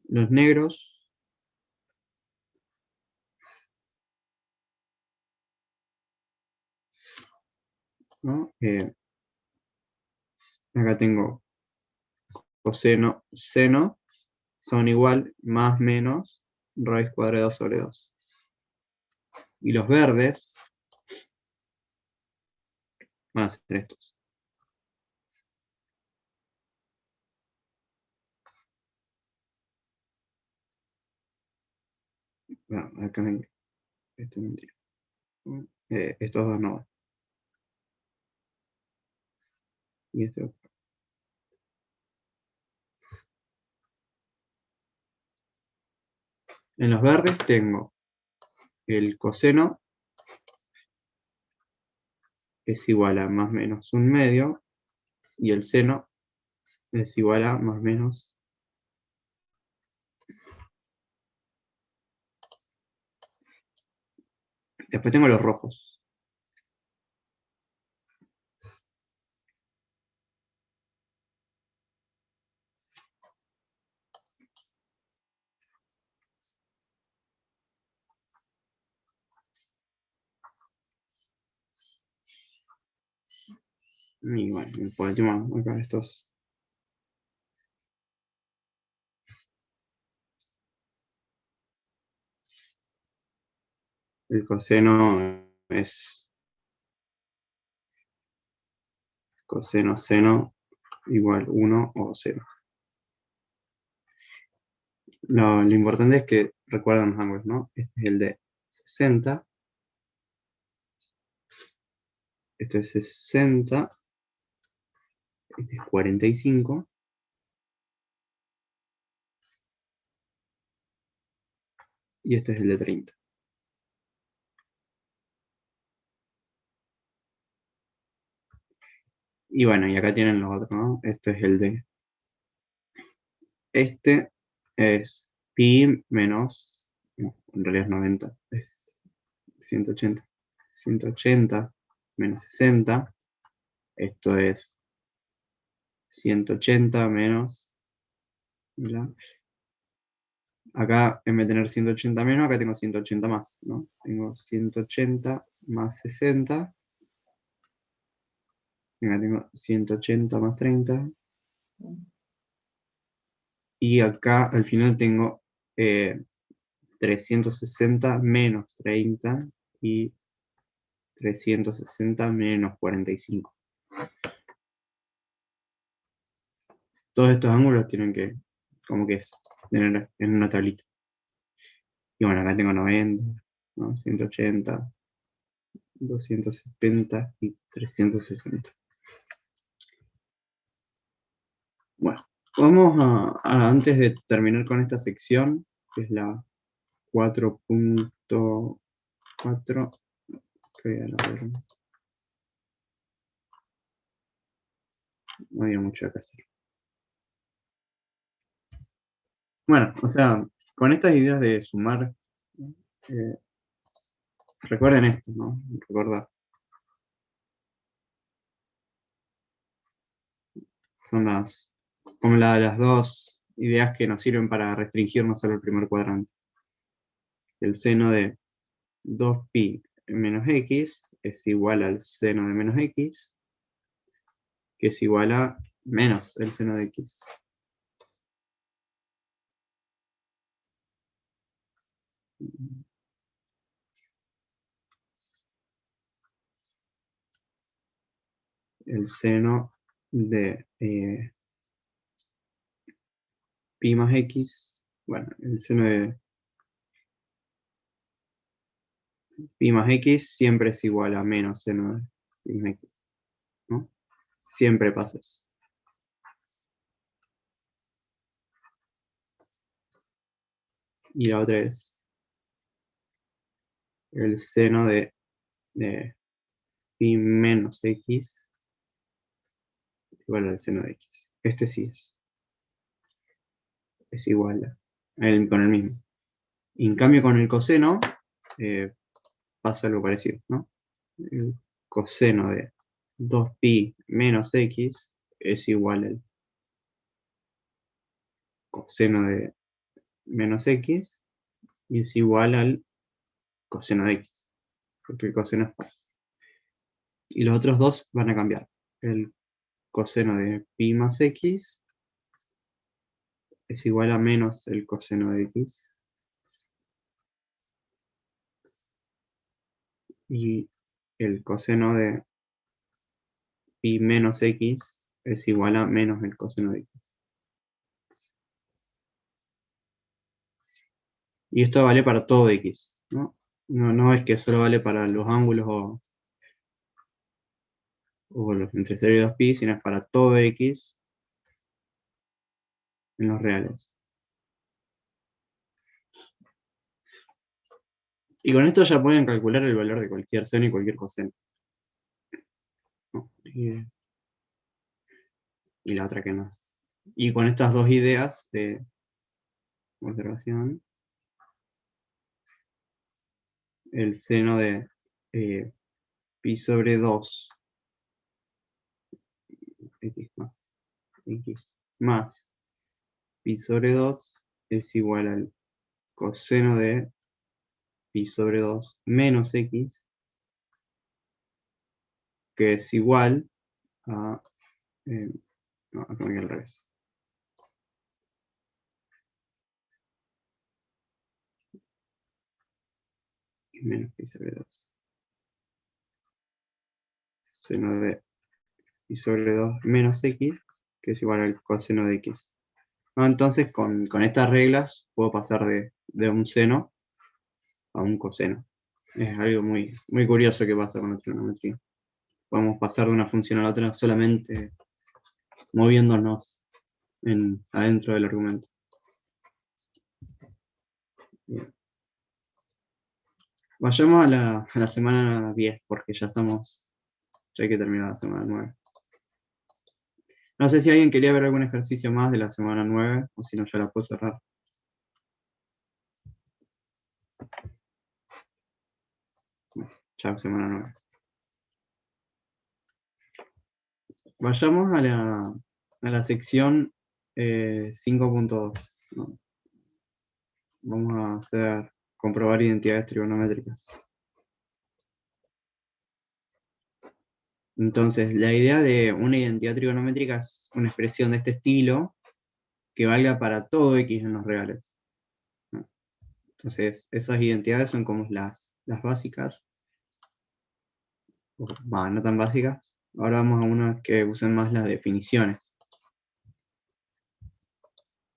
los negros, ¿no? Acá tengo coseno, seno, son igual, más, menos, raíz cuadrada sobre 2. Y los verdes van a ser estos. Bueno, acá esto es mentira. Estos dos no van. Y este otro. En los verdes tengo el coseno es igual a más menos un medio y el seno es igual a más menos. Después tengo los rojos. Y bueno, por último, acá estos. El coseno es coseno seno igual 1 o 0. Lo importante es que recuerden los ángulos, ¿no? Este es el de 60. Esto es 60. Este es 45. Y este es el de 30. Y bueno, y acá tienen los otros, ¿no? Este es el de... Este es pi menos... No, en realidad es 90. Es 180. 180 menos 60. Esto es 180 menos... ¿verdad? Acá, en vez de tener 180 menos, acá tengo 180 más, ¿no? Tengo 180 más 60. Acá tengo 180 más 30. Y acá, al final, tengo 360 menos 30 y 360 menos 45. Todos estos ángulos tienen que, como que es, tener en una tablita. Y bueno, acá tengo 90, ¿no? 180, 270 y 360. Bueno, vamos antes de terminar con esta sección, que es la 4.4, no había mucho que hacer. Bueno, o sea, con estas ideas de sumar, recuerden esto, ¿no? Recordad. Son como las dos ideas que nos sirven para restringirnos solo al primer cuadrante. El seno de 2pi menos x es igual al seno de menos x, que es igual a menos el seno de x. el seno de pi más x, bueno, el seno de pi más x siempre es igual a menos seno de pi más x, ¿no? Siempre pasa eso. Y la otra es el seno de pi menos x igual al seno de x. Este sí es igual con el mismo. Y en cambio con el coseno pasa algo parecido, ¿no? El coseno de 2pi menos x es igual al coseno de menos x y es igual al coseno de x, porque el coseno es par. Y los otros dos van a cambiar. El coseno de pi más x es igual a menos el coseno de x. Y el coseno de pi menos x es igual a menos el coseno de x. Y esto vale para todo x, ¿no? No es que solo vale para los ángulos o los entre 0 y 2pi, sino es para todo x en los reales. Y con esto ya pueden calcular el valor de cualquier seno y cualquier coseno, ¿no? Y la otra que no. Y con estas dos ideas de observación, el seno de pi sobre 2 x más pi sobre 2 es igual al coseno de pi sobre 2 menos x, que es igual a... no, acá me queda al revés. Menos pi sobre 2. Seno de pi sobre 2 menos x, que es igual al coseno de x. No, entonces, con estas reglas puedo pasar de un seno a un coseno. Es algo muy, muy curioso que pasa con la trigonometría. Podemos pasar de una función a la otra solamente moviéndonos adentro del argumento. Bien. Vayamos a la semana 10, porque ya hay que terminar la semana 9. No sé si alguien quería ver algún ejercicio más de la semana 9, o si no ya la puedo cerrar. Chao, semana 9. Vayamos a la sección 5.2. ¿no? Vamos a comprobar identidades trigonométricas. Entonces, la idea de una identidad trigonométrica es una expresión de este estilo que valga para todo x en los reales. ¿no? Entonces, esas identidades son como las básicas, no tan básicas. Ahora vamos a unas que usan más las definiciones.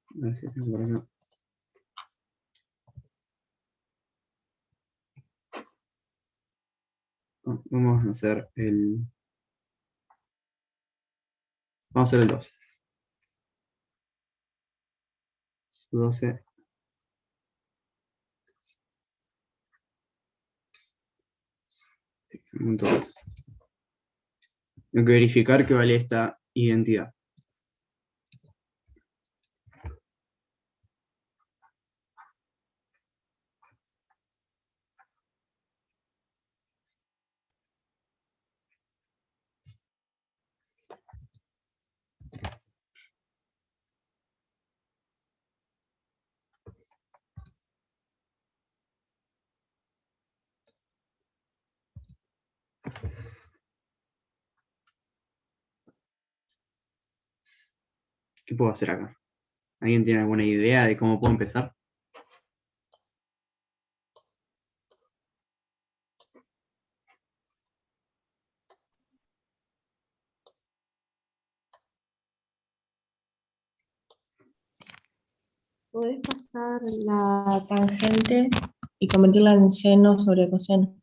A ver si tengo por acá. Vamos a hacer el 12. 12. Tengo que verificar que vale esta identidad. ¿Qué puedo hacer acá? ¿Alguien tiene alguna idea de cómo puedo empezar? ¿Podés pasar la tangente y convertirla en seno sobre coseno?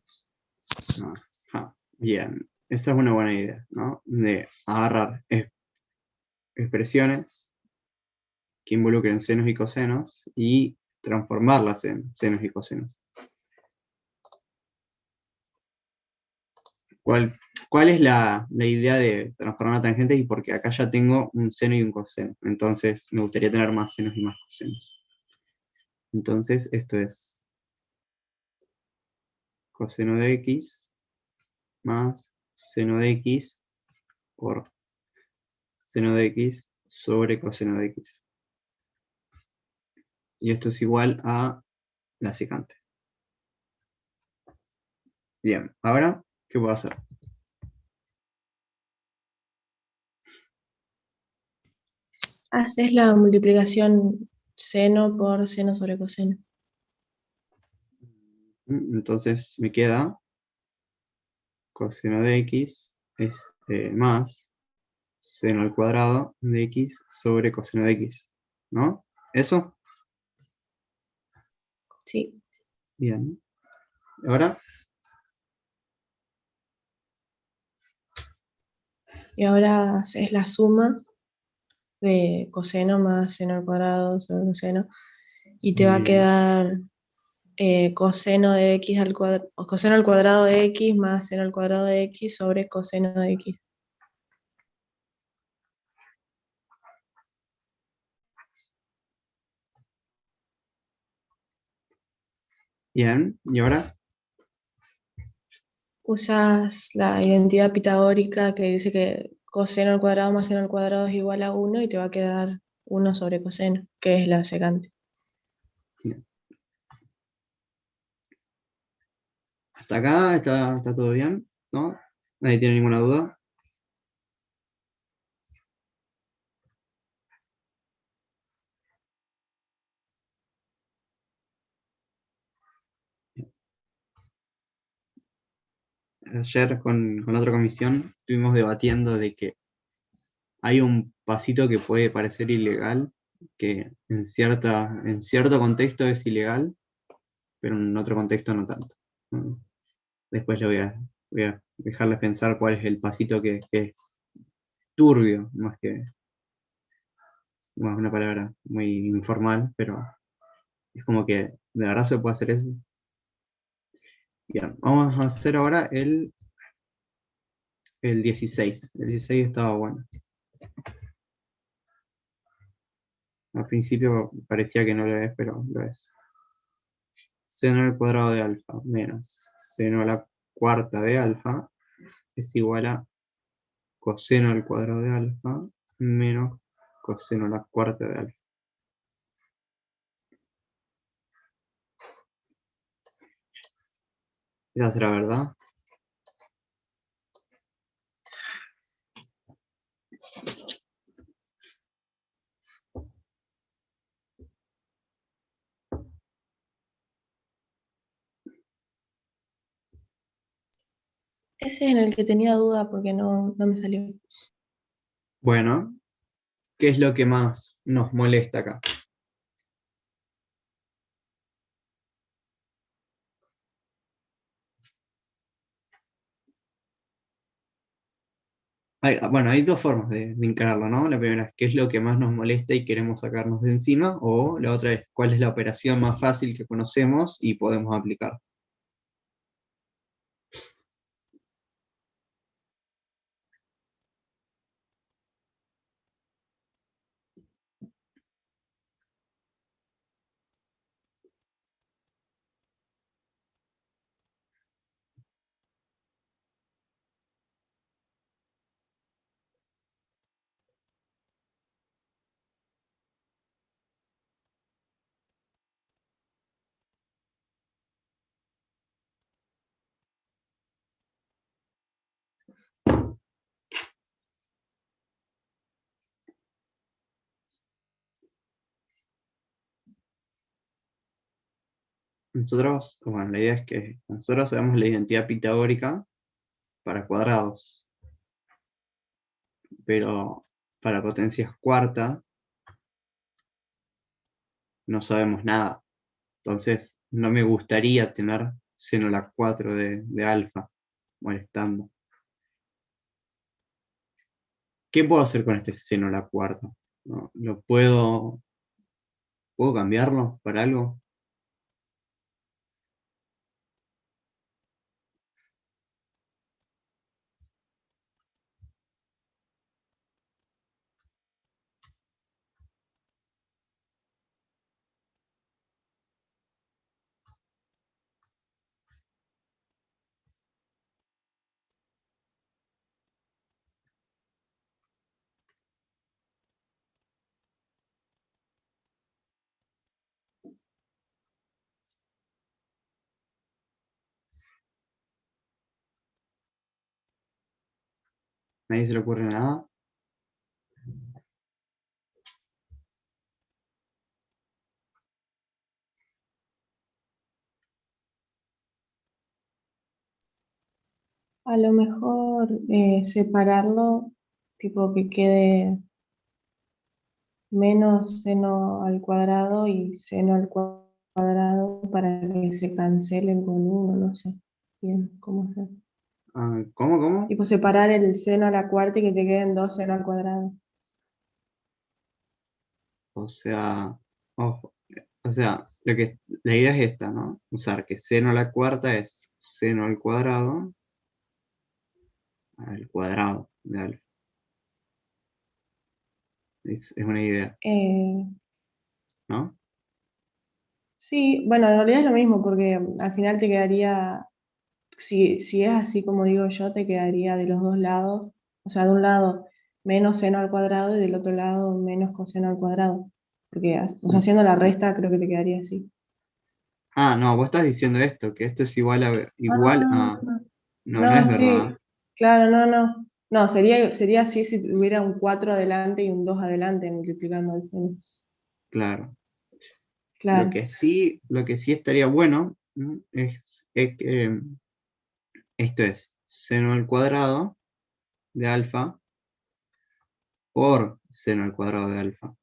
Ajá, bien, esa es una buena idea, ¿no? De agarrar expresiones que involucren senos y cosenos y transformarlas en senos y cosenos. ¿Cuál es la idea de transformar tangentes? Y porque acá ya tengo un seno y un coseno, entonces me gustaría tener más senos y más cosenos. Entonces esto es coseno de x más seno de x por seno de x sobre coseno de x. Y esto es igual a la secante. Bien, ahora, ¿qué puedo hacer? Haces la multiplicación seno por seno sobre coseno. Entonces me queda coseno de x es más seno al cuadrado de x sobre coseno de x, ¿no? ¿Eso? Sí. Bien. Ahora, Y ahora haces la suma de coseno más seno al cuadrado sobre coseno. Y te va a bien. quedar coseno de x al cuadrado, coseno al cuadrado de x más seno al cuadrado de x sobre coseno de x. Bien. ¿Y ahora? Usas la identidad pitagórica que dice que coseno al cuadrado más seno al cuadrado es igual a 1 y te va a quedar 1 sobre coseno, que es la secante. Bien. Hasta acá está todo bien, ¿no? ¿Nadie tiene ninguna duda? Ayer con otra comisión estuvimos debatiendo de que hay un pasito que puede parecer ilegal, que en cierto contexto es ilegal, pero en otro contexto no tanto. ¿No? Después voy a dejarles pensar cuál es el pasito que es turbio, más una palabra muy informal, pero es como que de verdad se puede hacer eso. Bien, vamos a hacer ahora el 16. El 16 estaba bueno. Al principio parecía que no lo es, pero lo es. Seno al cuadrado de alfa menos seno a la cuarta de alfa es igual a coseno al cuadrado de alfa menos coseno a la cuarta de alfa. ¿Esa será verdad? Ese es en el que tenía duda porque no me salió. Bueno, ¿qué es lo que más nos molesta acá? Bueno, hay dos formas de encararlo, ¿no? La primera es qué es lo que más nos molesta y queremos sacarnos de encima, o la otra es cuál es la operación más fácil que conocemos y podemos aplicar. Nosotros, bueno, la idea es que nosotros sabemos la identidad pitagórica para cuadrados, pero para potencias cuarta no sabemos nada. Entonces, no me gustaría tener seno a la 4 de alfa molestando. ¿Qué puedo hacer con este seno a la cuarta? ¿No? ¿Puedo cambiarlo para algo? ¿Nadie se le ocurre nada? A lo mejor separarlo, tipo que quede menos seno al cuadrado y seno al cuadrado para que se cancelen con uno, no sé bien cómo hacer. Ah, ¿cómo? Tipo separar el seno a la cuarta y que te queden dos seno al cuadrado. O sea, ojo, o sea, la idea es esta, ¿no? Usar que seno a la cuarta es seno al cuadrado de alfa. Es una idea, Eh, ¿no? sí, bueno, en realidad es lo mismo porque al final te quedaría, si es así como digo yo, te quedaría de los dos lados, o sea, de un lado menos seno al cuadrado y del otro lado menos coseno al cuadrado. Porque o sea, haciendo la resta creo que te quedaría así. Ah, no, vos estás diciendo esto, que esto es igual a... Ah, No, no es no, verdad. sí, claro, no, no. No, sería así si tuviera un 4 adelante y un 2 adelante multiplicando el seno. Claro. Claro, Lo que sí estaría bueno, ¿no? Es que esto es seno al cuadrado de alfa por seno al cuadrado de alfa.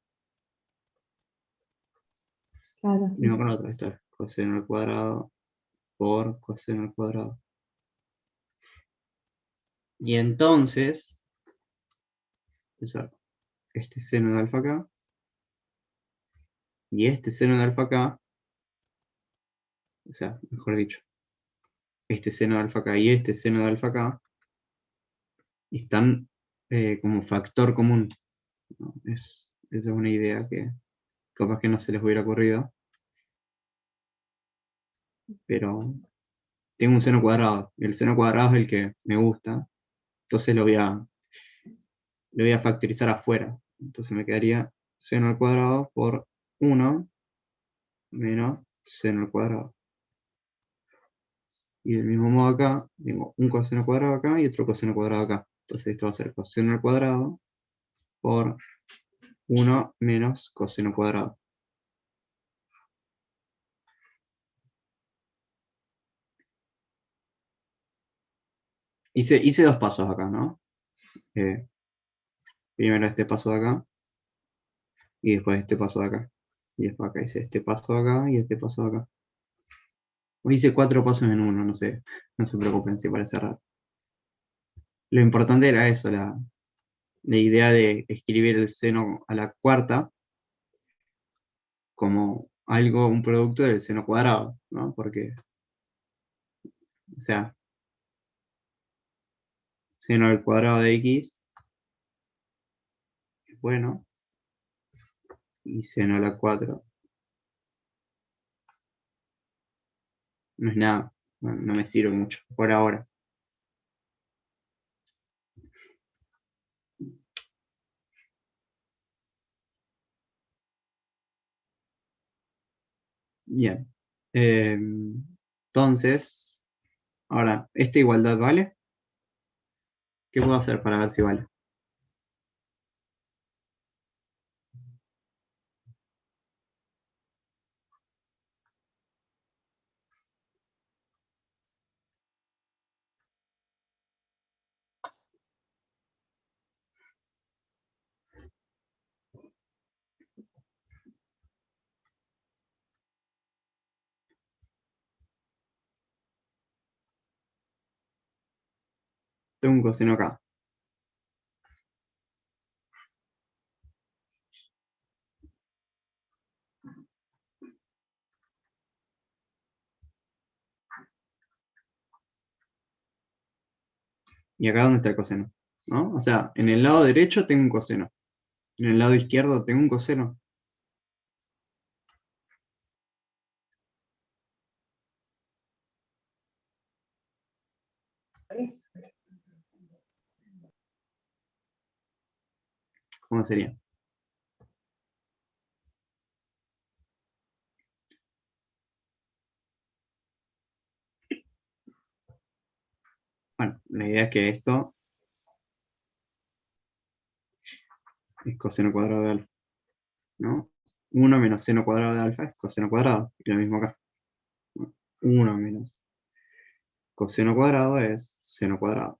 claro, Y me sí. acuerdo otra vez, esto es coseno al cuadrado por coseno al cuadrado. Y entonces, usar este seno de alfa acá y este seno de alfa acá, o sea, mejor dicho, este seno de alfa acá y este seno de alfa acá, están como factor común, ¿no? Esa es una idea que capaz que no se les hubiera ocurrido, pero tengo un seno cuadrado, y el seno cuadrado es el que me gusta, entonces lo voy a factorizar afuera. Entonces me quedaría seno al cuadrado por 1 menos seno al cuadrado. Y del mismo modo acá, tengo un coseno cuadrado acá y otro coseno cuadrado acá. Entonces esto va a ser coseno al cuadrado por 1 menos coseno cuadrado. Hice dos pasos acá, ¿no? Eh, Primero este paso de acá y después este paso de acá. Y después acá hice este paso de acá y este paso de acá. Hoy hice 4 pasos en uno, no sé, no se preocupen si parece raro. Lo importante era eso, la idea de escribir el seno a la cuarta como algo, un producto del seno cuadrado, ¿no? Porque, o sea, seno al cuadrado de x es bueno, y seno a la 4 no es nada, no me sirve mucho por ahora. Bien. Entonces, ahora, ¿esta igualdad vale? ¿Qué puedo hacer para ver si vale? tengo un coseno acá. ¿Y acá dónde está el coseno? ¿No? O sea, en el lado derecho tengo un coseno. En el lado izquierdo tengo un coseno. ¿Cómo sería? Bueno, la idea es que esto es coseno cuadrado de alfa, ¿no? 1 menos seno cuadrado de alfa es coseno cuadrado. Y lo mismo acá. 1 menos coseno cuadrado es seno cuadrado.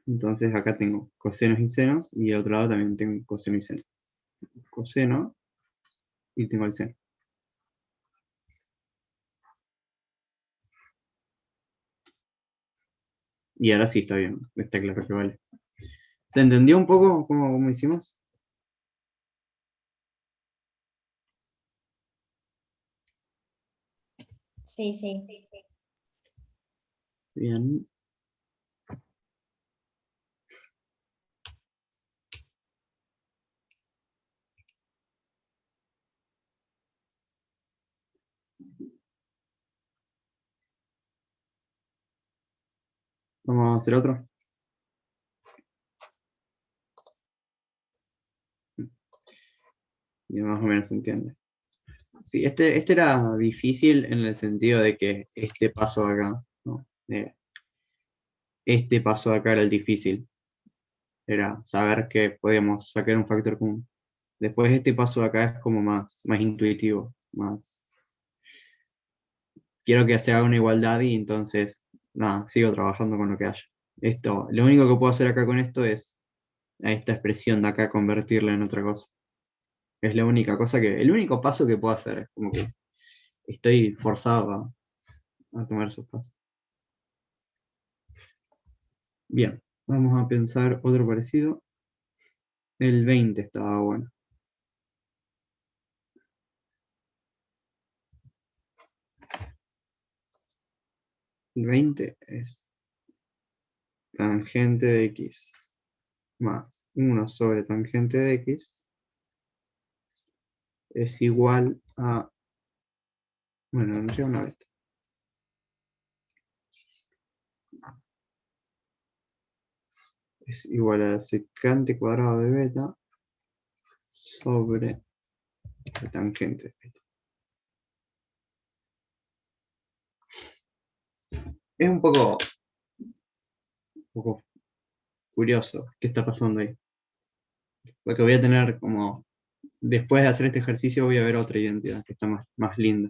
Entonces acá tengo cosenos y senos, y al otro lado también tengo coseno y seno. Coseno, y tengo el seno. Y ahora sí está bien, está claro que vale. ¿Se entendió un poco cómo hicimos? Sí, sí. Bien. Vamos a hacer otro. Y más o menos se entiende. Sí, este era difícil en el sentido de que este paso de acá, ¿no? Este paso de acá era el difícil. Era saber que podíamos sacar un factor común. Después este paso de acá es como más intuitivo, más... Quiero que se haga una igualdad y entonces, nada, sigo trabajando con lo que haya. Esto, lo único que puedo hacer acá con esto es a esta expresión de acá convertirla en otra cosa. Es la única cosa el único paso que puedo hacer. Es como que estoy forzado a tomar esos pasos. Bien, vamos a pensar otro parecido. El 20 estaba bueno. El 20 es tangente de x más 1 sobre tangente de x es igual a... Bueno, no llega una vez. Es igual a secante cuadrado de beta sobre la tangente de beta. Es un poco curioso qué está pasando ahí. Porque voy a tener como... Después de hacer este ejercicio voy a ver otra identidad que está más linda.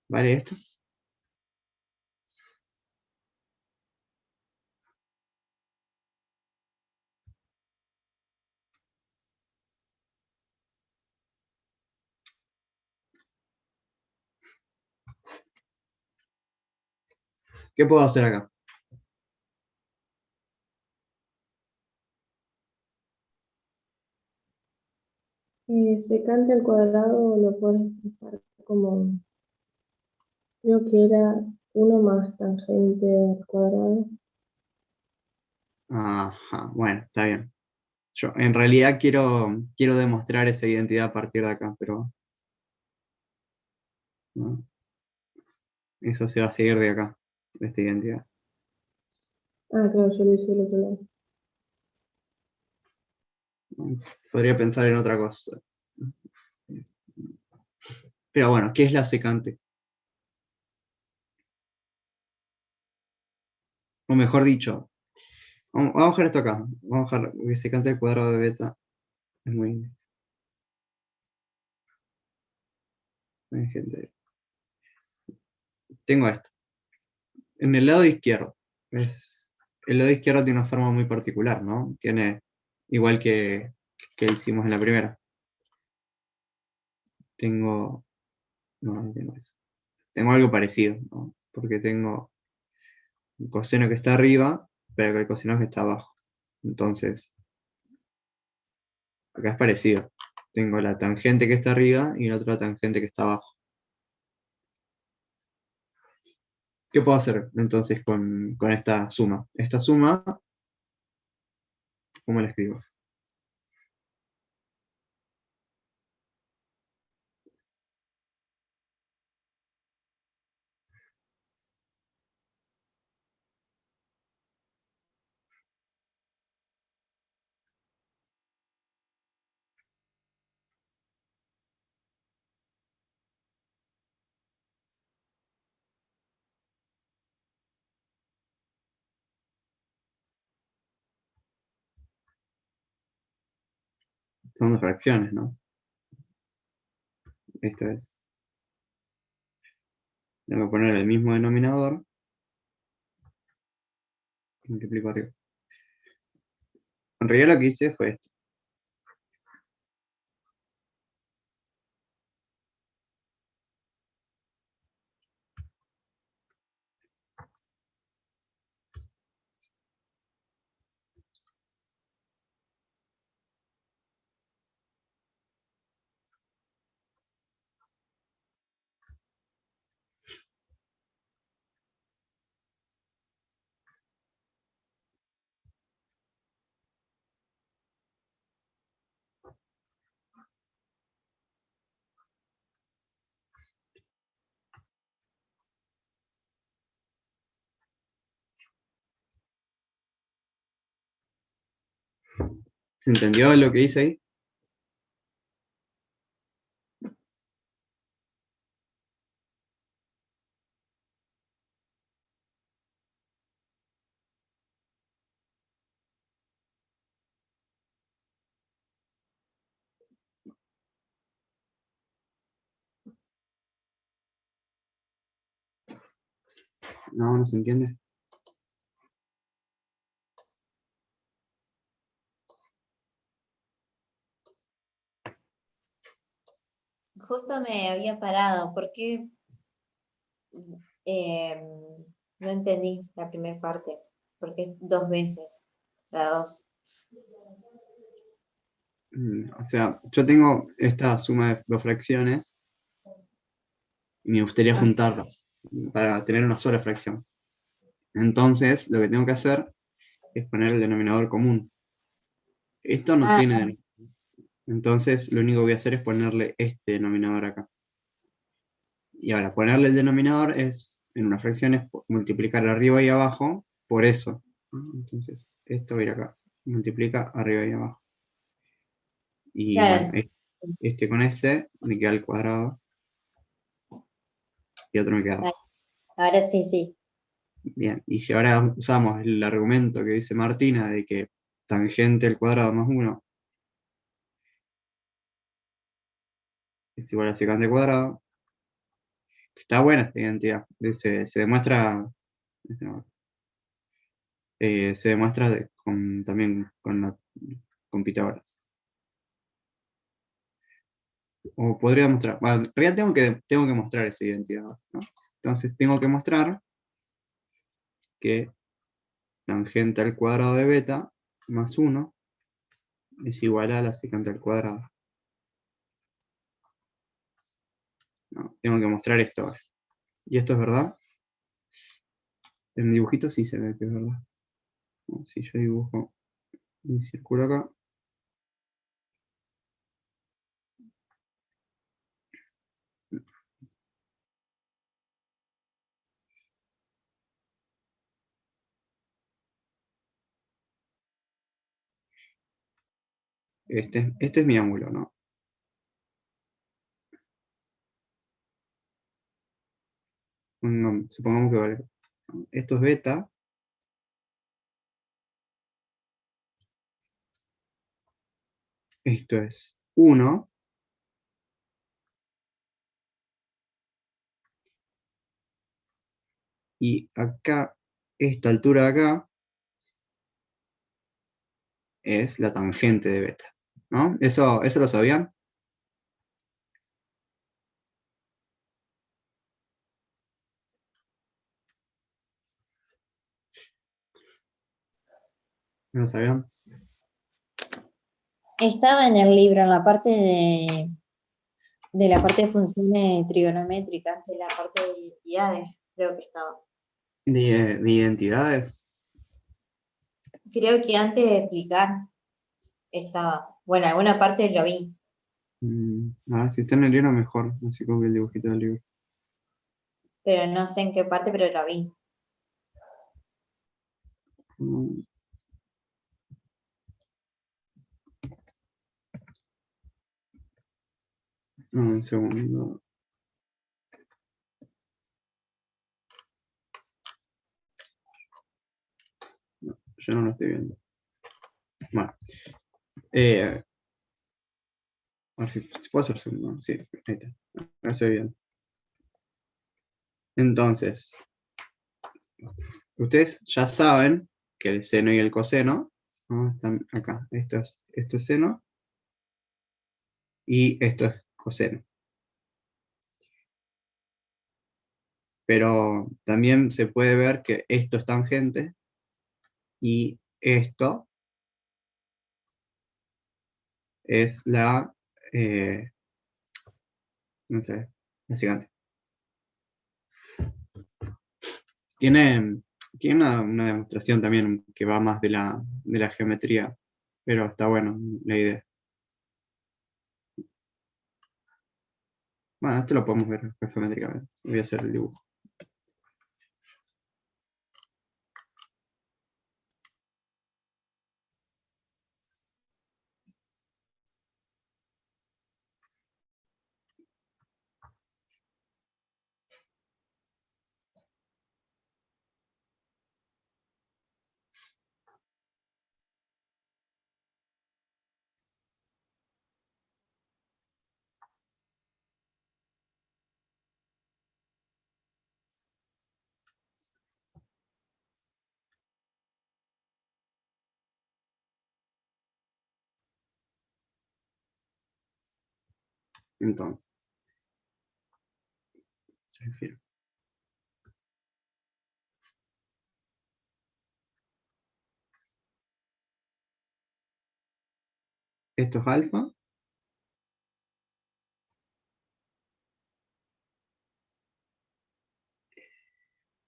¿Vale esto? ¿Qué puedo hacer acá? Secante al cuadrado lo puedes expresar como, creo que era 1 más tangente al cuadrado. Ajá, bueno, está bien. Yo en realidad quiero demostrar esa identidad a partir de acá, pero ¿no? Eso se va a seguir de acá, de esta identidad. Ah, claro, yo lo hice del otro lado. ¿No? Podría pensar en otra cosa. Pero bueno, ¿qué es la secante? O mejor dicho, vamos a dejar esto acá. Vamos a dejar que secante al cuadrado de beta es muy gente. Tengo esto. En el lado izquierdo, el lado izquierdo tiene una forma muy particular, ¿no? Tiene igual que hicimos en la primera. tengo, no tengo eso. Tengo algo parecido, ¿no? Porque tengo un coseno que está arriba, pero el coseno que está abajo. Entonces, acá es parecido. Tengo la tangente que está arriba y la otra tangente que está abajo. ¿Qué puedo hacer entonces con esta suma? Esta suma, ¿cómo la escribo? Son dos fracciones, ¿no? Esto es. Tengo que poner el mismo denominador. Multiplico arriba. En realidad lo que hice fue esto. ¿Se entendió lo que hice ahí? No, no se entiende. Justo me había parado, porque no entendí la primera parte, porque dos veces, la dos. O sea, yo tengo esta suma de dos fracciones y me gustaría Ah, juntarlas para tener una sola fracción. Entonces, lo que tengo que hacer es poner el denominador común. Esto no ah, tiene denominador. Entonces, lo único que voy a hacer es ponerle este denominador acá. Y ahora, ponerle el denominador es, en una fracción, es multiplicar arriba y abajo por eso. Entonces, esto va a ir acá. Multiplica arriba y abajo. Y bueno, claro, este con este me queda el cuadrado y otro me queda ah, abajo. ahora sí, sí. Bien, y si ahora usamos el argumento que dice Martina de que tangente al cuadrado más 1 es igual a secante al cuadrado, está buena esta identidad. Se demuestra, también con Pitágoras. O podría mostrar, bueno, en realidad tengo que mostrar esa identidad, ¿no? Entonces tengo que mostrar que tangente al cuadrado de beta más 1 es igual a la secante al cuadrado. ¿No? Tengo que mostrar esto ahora. ¿Y esto es verdad? En dibujito sí se ve que es verdad. ¿No? Si yo dibujo un círculo acá, este es mi ángulo, ¿no? Supongamos que vale. ¿No? Esto es beta. Esto es 1. Y acá, esta altura de acá, es la tangente de beta. ¿No? ¿Eso lo sabían? ¿No lo sabían? Estaba en el libro, en la parte de la parte de funciones trigonométricas, de la parte de identidades, creo que estaba. De identidades. Creo que antes de explicar estaba. Bueno, alguna parte lo vi, Ahora, si está en el libro, mejor. Así como el dibujito del libro. pero no sé en qué parte, pero lo vi. Mm, un segundo. No, yo no lo estoy viendo. Bueno. A ver si puedo hacer zoom, ¿no? Sí, ahí está. Ahora se ve bien. Entonces, ustedes ya saben que el seno y el coseno, ¿no? Están acá. Esto es seno y esto es coseno. Pero también se puede ver que esto es tangente y esto es no sé, la secante. Tiene, tiene una demostración también que va más de la geometría, pero está bueno la idea. Bueno, esto lo podemos ver después geométricamente. Voy a hacer el dibujo. Entonces, se refiere. Esto es alfa.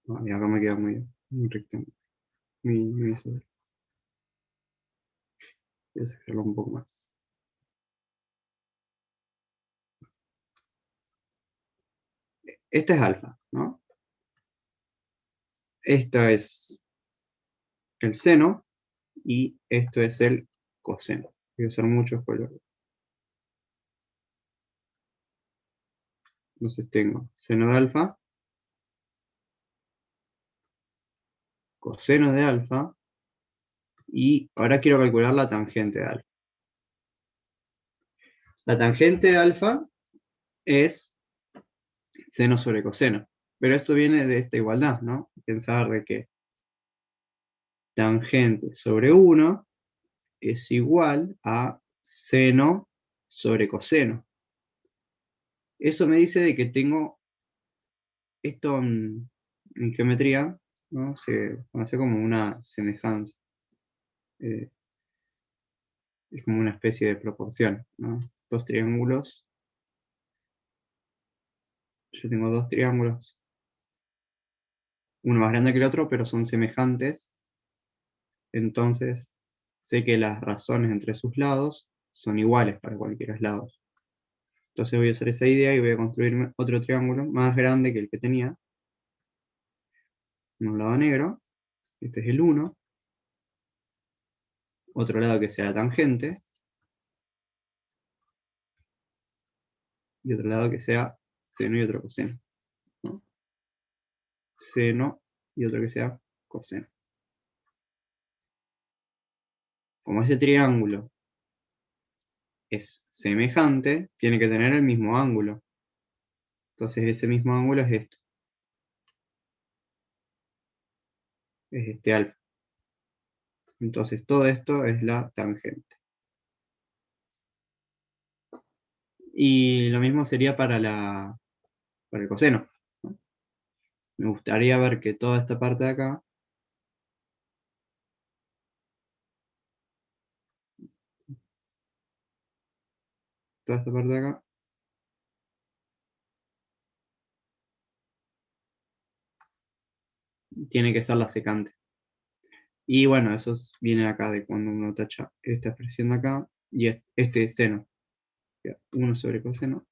No, y acá me queda muy rectángulo. Muy isósceles. Voy a sacarlo un poco más. Este es alfa, ¿no? Esto es el seno y esto es el coseno. Voy a usar muchos colores. Entonces tengo seno de alfa, coseno de alfa, y ahora quiero calcular la tangente de alfa. La tangente de alfa es seno sobre coseno, pero esto viene de esta igualdad, ¿no? Pensar de que tangente sobre 1 es igual a seno sobre coseno. Eso me dice de que tengo esto en geometría, ¿no? Se conoce como una semejanza. Eh, es como una especie de proporción, ¿no? Dos triángulos. Yo tengo dos triángulos, uno más grande que el otro, pero son semejantes. Entonces, sé que las razones entre sus lados son iguales para cualquiera lado. Entonces voy a usar esa idea y voy a construirme otro triángulo más grande que el que tenía. Un lado negro, este es el 1, otro lado que sea la tangente, y otro lado que sea seno y otro coseno, ¿no? Seno y otro que sea coseno. Como este triángulo es semejante, tiene que tener el mismo ángulo. Entonces ese mismo ángulo es esto. Es este alfa. Entonces todo esto es la tangente. Y lo mismo sería para el coseno, ¿no? Me gustaría ver que toda esta parte de acá toda esta parte de acá. Tiene que ser la secante. Y bueno, eso viene acá de cuando uno tacha esta expresión de acá y este seno. 1 sobre coseno.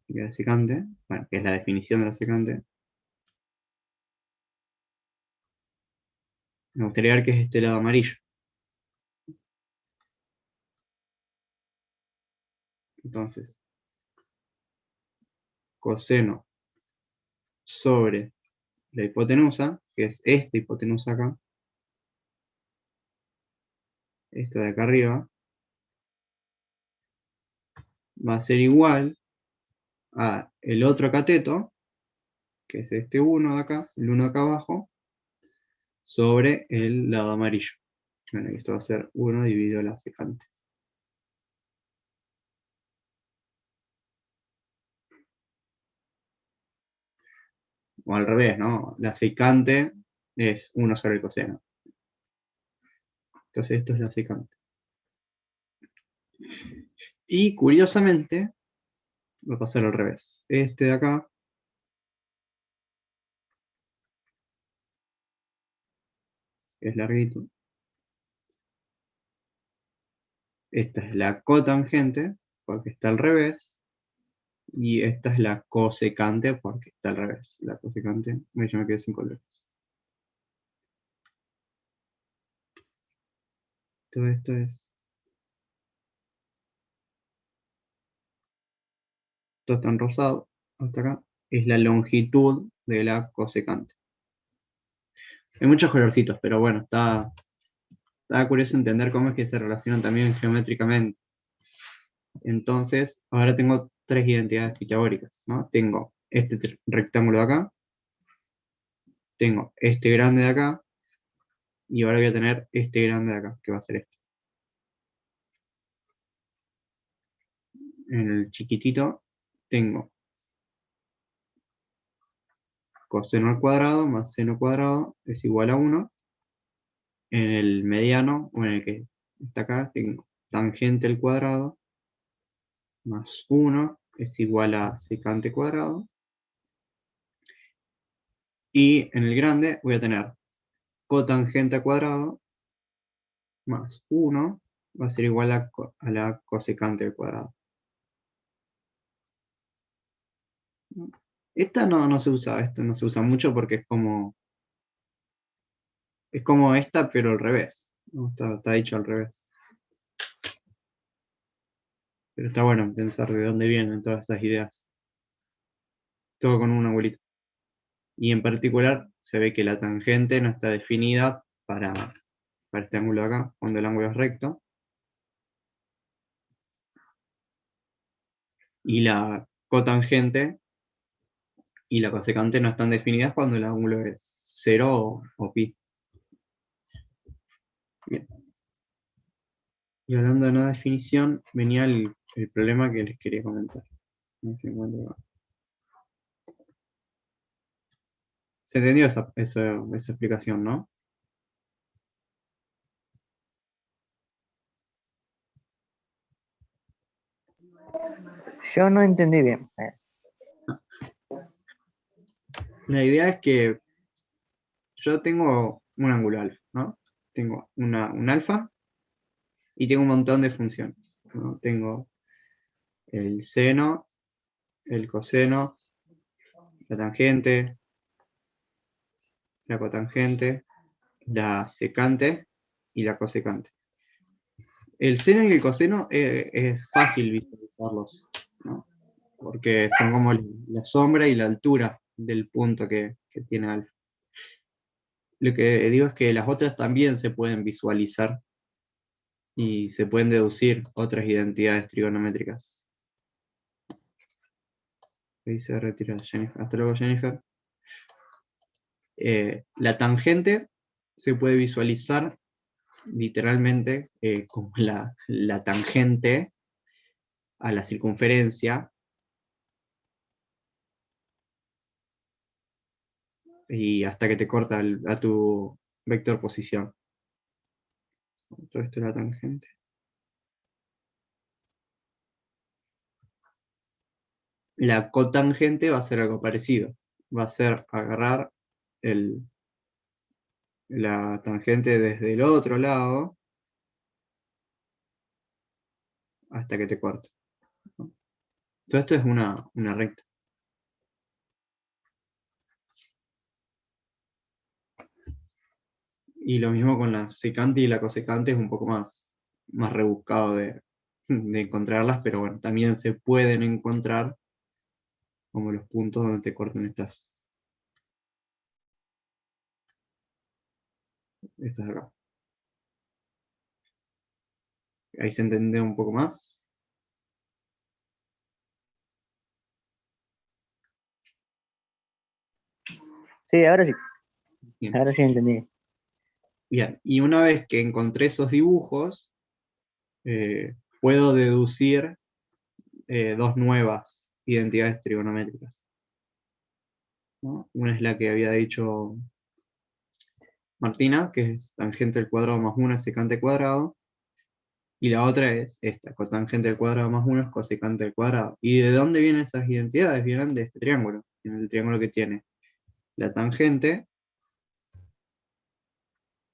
Y la secante, bueno, que es la definición de la secante. Me gustaría ver qué es este lado amarillo. Entonces, coseno sobre la hipotenusa, que es esta hipotenusa acá, esta de acá arriba, va a ser igual a el otro cateto, que es este 1 de acá, el 1 de acá abajo, sobre el lado amarillo. Bueno, esto va a ser 1 dividido la secante. O al revés, ¿no? La secante es 1 sobre el coseno. Entonces esto es la secante. Y curiosamente, va a pasar al revés. Este de acá es larguito. Esta es la cotangente, porque está al revés. Y esta es la cosecante, porque está al revés. La cosecante, yo me quedé sin colores. Todo esto es... Todo está en rosado, hasta acá. Es la longitud de la cosecante. Hay muchos colorcitos, pero bueno, está curioso entender cómo es que se relacionan también geométricamente. Entonces, ahora tengo 3 identidades pitagóricas, ¿no? Tengo este rectángulo de acá, tengo este grande de acá, y ahora voy a tener este grande de acá, que va a ser este. En el chiquitito tengo coseno al cuadrado más seno cuadrado es igual a 1. En el mediano, o en el que está acá, tengo tangente al cuadrado más 1 es igual a secante cuadrado. Y en el grande voy a tener cotangente al cuadrado más 1 va a ser igual a la cosecante al cuadrado. Esta no se usa mucho porque es como esta, pero al revés, ¿no? Está dicho al revés. Pero está bueno pensar de dónde vienen todas esas ideas. Todo con un abuelito. Y en particular se ve que la tangente no está definida para este ángulo de acá, cuando el ángulo es recto. Y la cotangente y la cosecante no están definidas cuando el ángulo es 0 o pi. Bien. Y hablando de no definición, venía el problema que les quería comentar. No sé cuándo va. Se entendió esa explicación, ¿no? Yo no entendí bien. La idea es que yo tengo un ángulo alfa, ¿no? Tengo un alfa y tengo un montón de funciones, ¿no? Tengo el seno, el coseno, la tangente, la cotangente, la secante y la cosecante. El seno y el coseno es fácil visualizarlos, ¿no? Porque son como la sombra y la altura del punto que tiene alfa. Lo que digo es que las otras también se pueden visualizar y se pueden deducir otras identidades trigonométricas. Ahí se retira Jennifer. Hasta luego, Jennifer. La tangente se puede visualizar literalmente como la tangente a la circunferencia y hasta que te corta a tu vector posición. Todo esto es la tangente. La cotangente va a ser algo parecido. Va a ser agarrar la tangente desde el otro lado hasta que te corte, ¿no? Todo esto es una recta. Y lo mismo con la secante y la cosecante, es un poco más rebuscado de encontrarlas, pero bueno, también se pueden encontrar como los puntos donde te cortan estas de acá. Ahí se entiende un poco más. Sí, ahora sí. Bien. Ahora sí entendí. Bien, y una vez que encontré esos dibujos, puedo deducir dos nuevas identidades trigonométricas, ¿no? Una es la que había dicho Martina, que es tangente al cuadrado más 1 es secante al cuadrado, y la otra es esta, cotangente al cuadrado más 1 es cosecante al cuadrado. ¿Y de dónde vienen esas identidades? Vienen de este triángulo, el triángulo que tiene la tangente,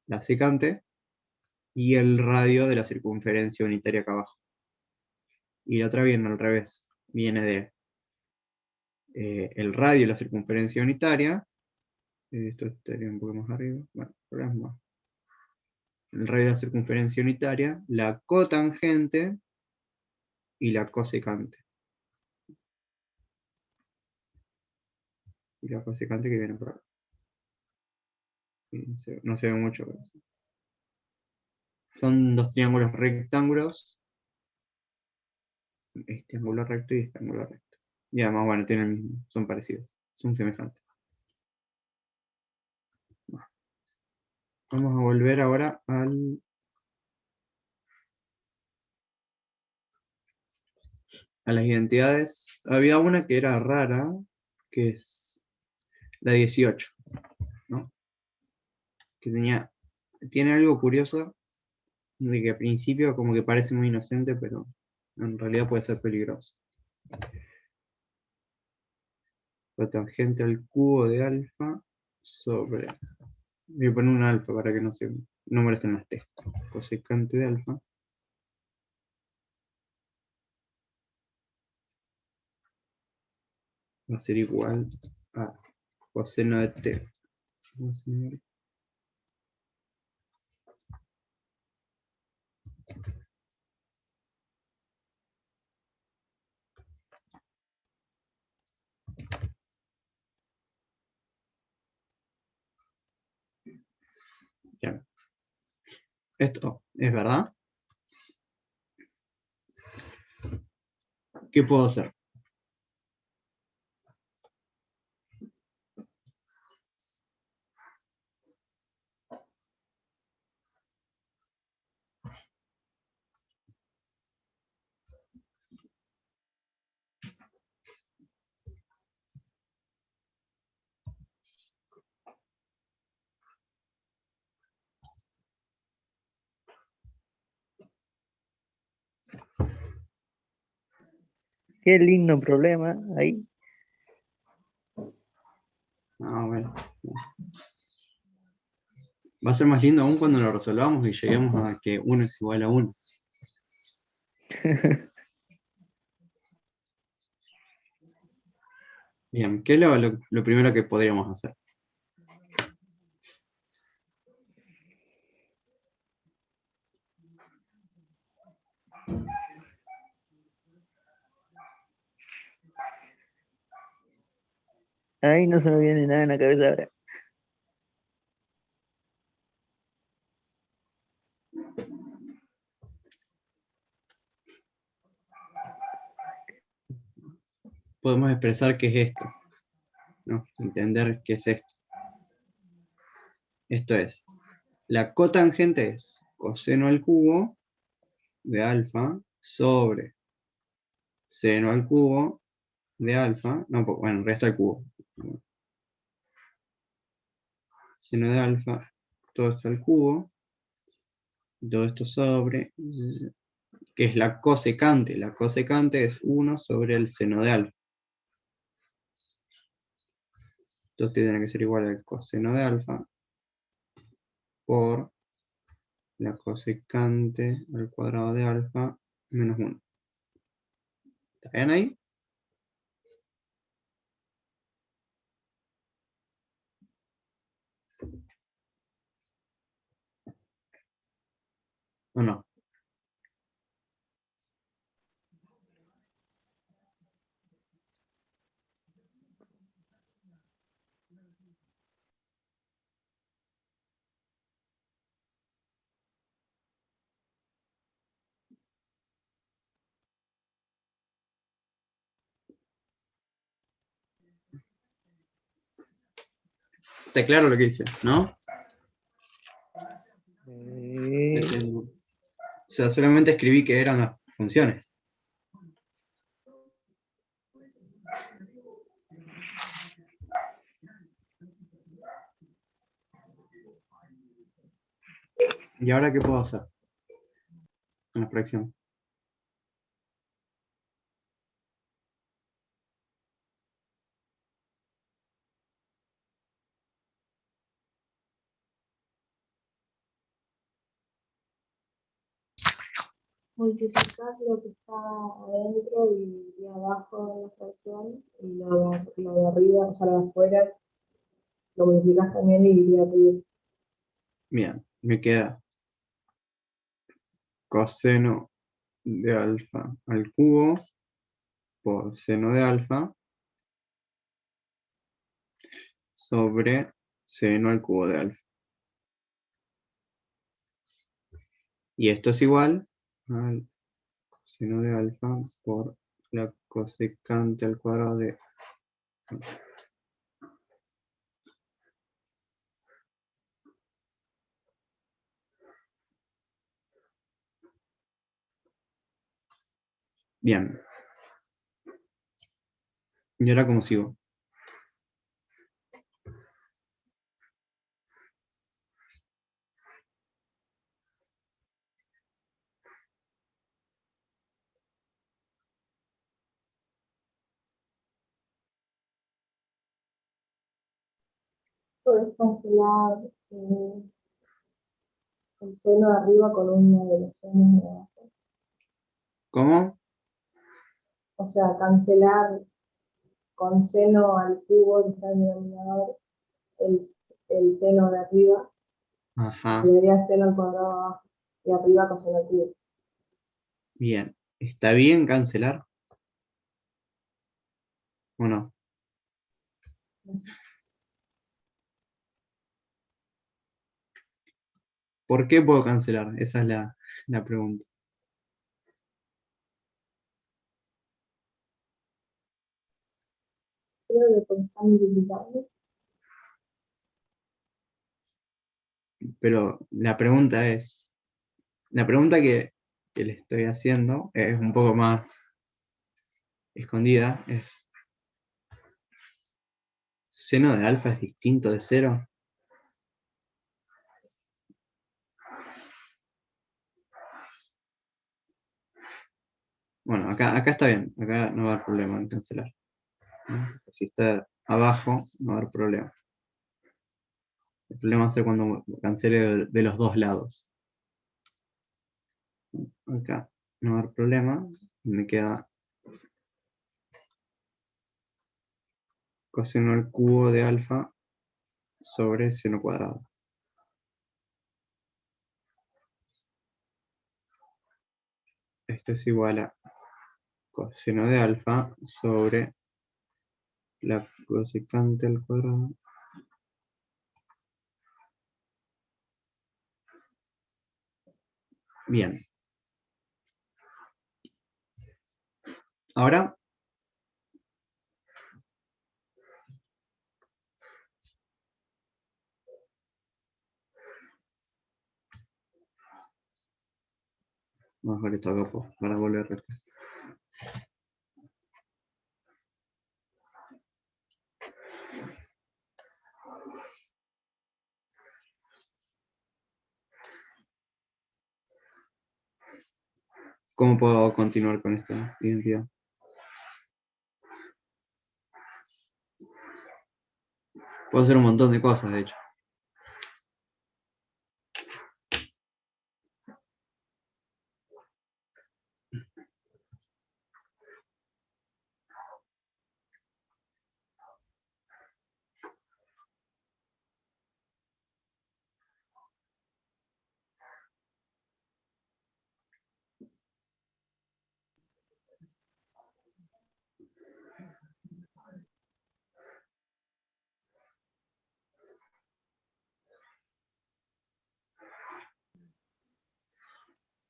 la secante, y el radio de la circunferencia unitaria acá abajo. Y la otra viene al revés, viene de el radio de la circunferencia unitaria, esto estaría un poco más arriba, bueno, pero es más. El radio de la circunferencia unitaria, la cotangente y la cosecante. Y la cosecante que viene por acá. No se ve mucho, pero sí. Son dos triángulos rectángulos, este ángulo recto y este ángulo recto. Y además, bueno, tienen el mismo, son parecidos, son semejantes. Vamos a volver ahora a las identidades. Había una que era rara, que es la 18, ¿no? Que tiene algo curioso, de que al principio como que parece muy inocente, pero en realidad puede ser peligroso. La tangente al cubo de alfa sobre... Voy a poner un alfa para que no molesten las T. Cosecante de alfa va a ser igual a coseno de T. Ya. Esto es verdad. ¿Qué puedo hacer? Qué lindo problema ahí. Bueno. Va a ser más lindo aún cuando lo resolvamos y lleguemos a que 1 es igual a 1. Bien, ¿qué es lo primero que podríamos hacer? Ahí no se me viene nada en la cabeza ahora. Podemos expresar qué es esto, ¿no? Entender qué es esto. Esto es, la cotangente es coseno al cubo de alfa sobre seno al cubo de alfa, no, bueno, resta al cubo. Seno de alfa, todo esto al cubo, todo esto sobre, que es la cosecante. La cosecante es 1 sobre el seno de alfa. Esto tiene que ser igual al coseno de alfa por la cosecante al cuadrado de alfa menos 1. ¿Está bien ahí? ¿O no? Está claro lo que hice, ¿no? O sea, solamente escribí que eran las funciones. ¿Y ahora qué puedo hacer con la fracción? Multiplicar lo que está adentro y abajo de la fracción, y lo de arriba, o sea, lo de afuera, lo multiplicas también y iría arriba. Bien, me queda coseno de alfa al cubo por seno de alfa sobre seno al cubo de alfa. Y esto es igual al coseno de alfa por la cosecante al cuadrado de... Bien. ¿Y ahora cómo sigo? Podés cancelar el seno de arriba con uno de los senos de abajo. ¿Cómo? O sea, cancelar con seno al cubo que está en el denominador el seno de arriba, Ajá. y daría seno al cuadrado abajo, y arriba coseno al cubo. Bien. ¿Está bien cancelar? ¿O no? ¿Por qué puedo cancelar? Esa es la pregunta. Creo que porque está multiplicando. Pero la pregunta es, la pregunta que le estoy haciendo es un poco más escondida, es, ¿seno de alfa es distinto de cero? Bueno, acá está bien, acá no va a haber problema en cancelar, ¿no? Si está abajo, no va a haber problema. El problema va a ser cuando cancele de los dos lados. Acá no va a haber problema, me queda coseno al cubo de alfa sobre seno cuadrado. Esto es igual a coseno de alfa sobre la cosecante al cuadrado. Bien. Ahora, vamos a ver esto acá para volver atrás. ¿Cómo puedo continuar con esta identidad? Puedo hacer un montón de cosas, de hecho.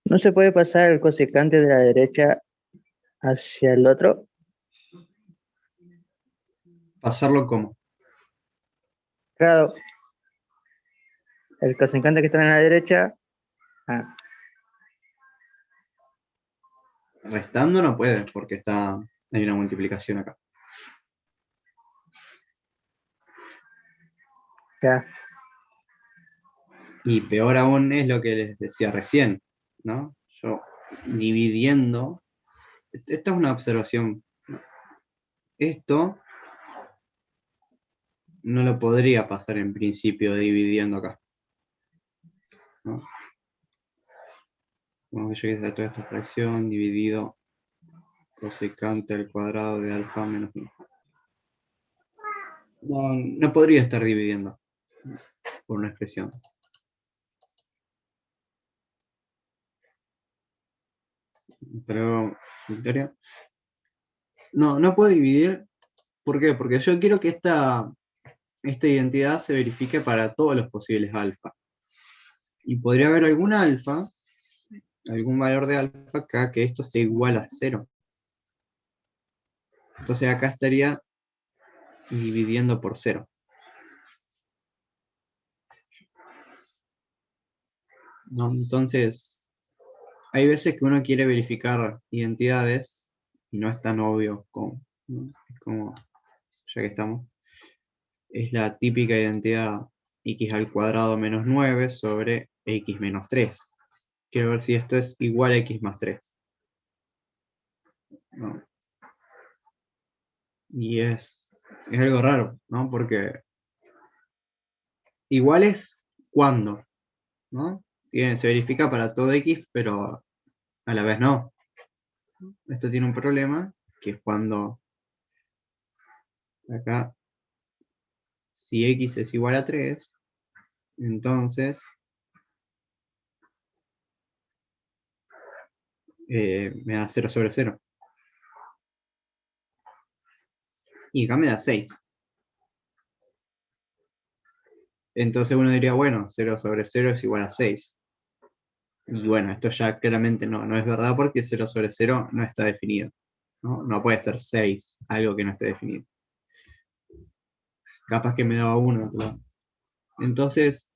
¿No se puede pasar el cosecante de la derecha hacia el otro? Pasarlo como Claro, el cosecante que está en la derecha. Ah, restando no puede, porque hay una multiplicación acá. ya. Y peor aún es lo que les decía recién, ¿no? Yo dividiendo, esta es una observación, esto no lo podría pasar en principio dividiendo acá, ¿no? Como que yo que toda esta fracción dividido cosecante al cuadrado de alfa menos 1. No podría estar dividiendo por una expresión. Pero, Victoria, no puedo dividir. ¿Por qué? Porque yo quiero que esta identidad se verifique para todos los posibles alfa. Y podría haber algún alfa, algún valor de alfa acá que esto sea igual a 0. Entonces acá estaría dividiendo por 0. ¿No? Entonces, hay veces que uno quiere verificar identidades y no es tan obvio como, ¿no? Es como, ya que estamos, es la típica identidad x al cuadrado menos 9 sobre x menos 3. Quiero ver si esto es igual a x más 3. ¿No? Y es algo raro, ¿no? Porque igual es cuando, ¿no? Se verifica para todo x, pero a la vez no. Esto tiene un problema, que es cuando acá, si x es igual a 3, entonces me da 0 sobre 0. Y acá me da 6. Entonces uno diría, bueno, 0 sobre 0 es igual a 6. Y bueno, esto ya claramente no es verdad porque 0 sobre 0 no está definido. No puede ser 6, algo que no esté definido. Capaz que me daba 1. Entonces,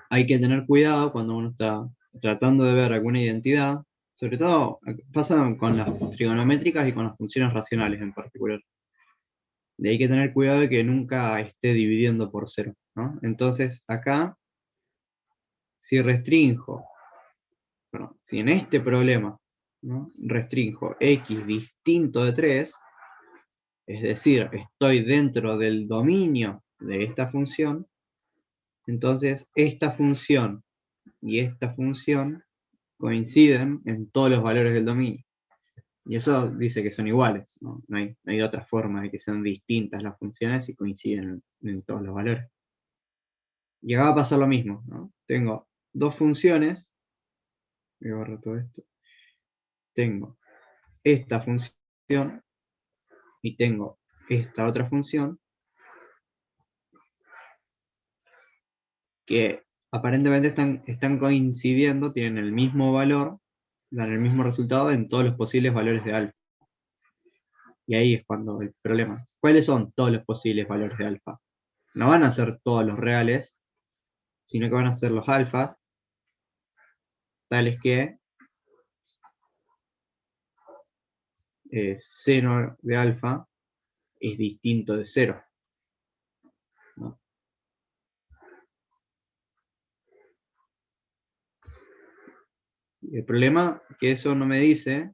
hay que tener cuidado cuando uno está tratando de ver alguna identidad, sobre todo pasa con las trigonométricas y con las funciones racionales en particular. De hay que tener cuidado de que nunca esté dividiendo por 0, ¿no? Entonces, acá, si restrinjo, si en este problema, ¿no? Restrinjo x distinto de 3, es decir, estoy dentro del dominio de esta función, entonces esta función y esta función coinciden en todos los valores del dominio. Y eso dice que son iguales, ¿no? No hay otra forma de que sean distintas las funciones y coinciden en todos los valores. Y acá va a pasar lo mismo, ¿no? Tengo dos funciones, voy a borrar todo esto, tengo esta función y tengo esta otra función que aparentemente están coincidiendo, tienen el mismo valor, dan el mismo resultado en todos los posibles valores de alfa. Y ahí es cuando el problema. ¿Cuáles son todos los posibles valores de alfa? No van a ser todos los reales, sino que van a ser los alfas, tales que seno de alfa es distinto de 0. ¿No? El problema es que eso no me dice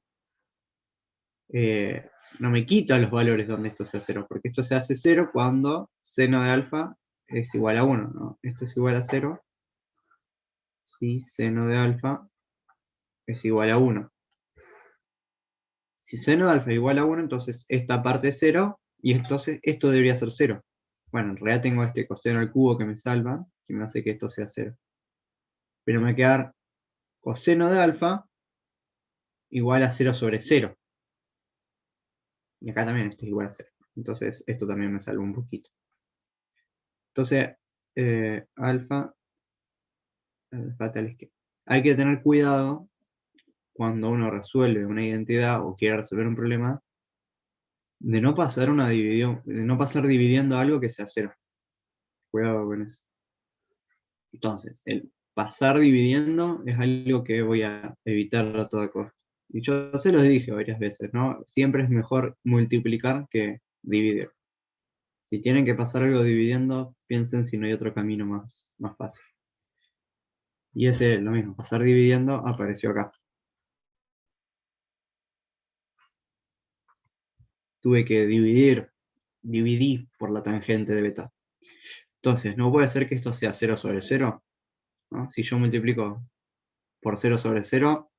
no me quita los valores donde esto sea 0, porque esto se hace 0 cuando seno de alfa es igual a 1, ¿no? Esto es igual a 0 si seno de alfa es igual a 1. Si seno de alfa es igual a 1, entonces esta parte es 0, y entonces esto debería ser 0. Bueno, en realidad tengo este coseno al cubo que me salva, que me hace que esto sea 0. Pero me va a quedar coseno de alfa igual a 0 sobre 0. Y acá también esto es igual a 0. Entonces esto también me salva un poquito. Entonces, alfa tal es que hay que tener cuidado cuando uno resuelve una identidad o quiere resolver un problema de no pasar de no pasar dividiendo algo que sea 0. Cuidado con eso. Entonces, el pasar dividiendo es algo que voy a evitar a toda costa. Y yo se los dije varias veces, ¿no? Siempre es mejor multiplicar que dividir. Si tienen que pasar algo dividiendo, piensen si no hay otro camino más fácil. Y ese, lo mismo, pasar dividiendo apareció acá. Tuve que dividir por la tangente de beta. Entonces, no puede ser que esto sea 0 sobre 0, ¿no? Si yo multiplico por 0 sobre 0,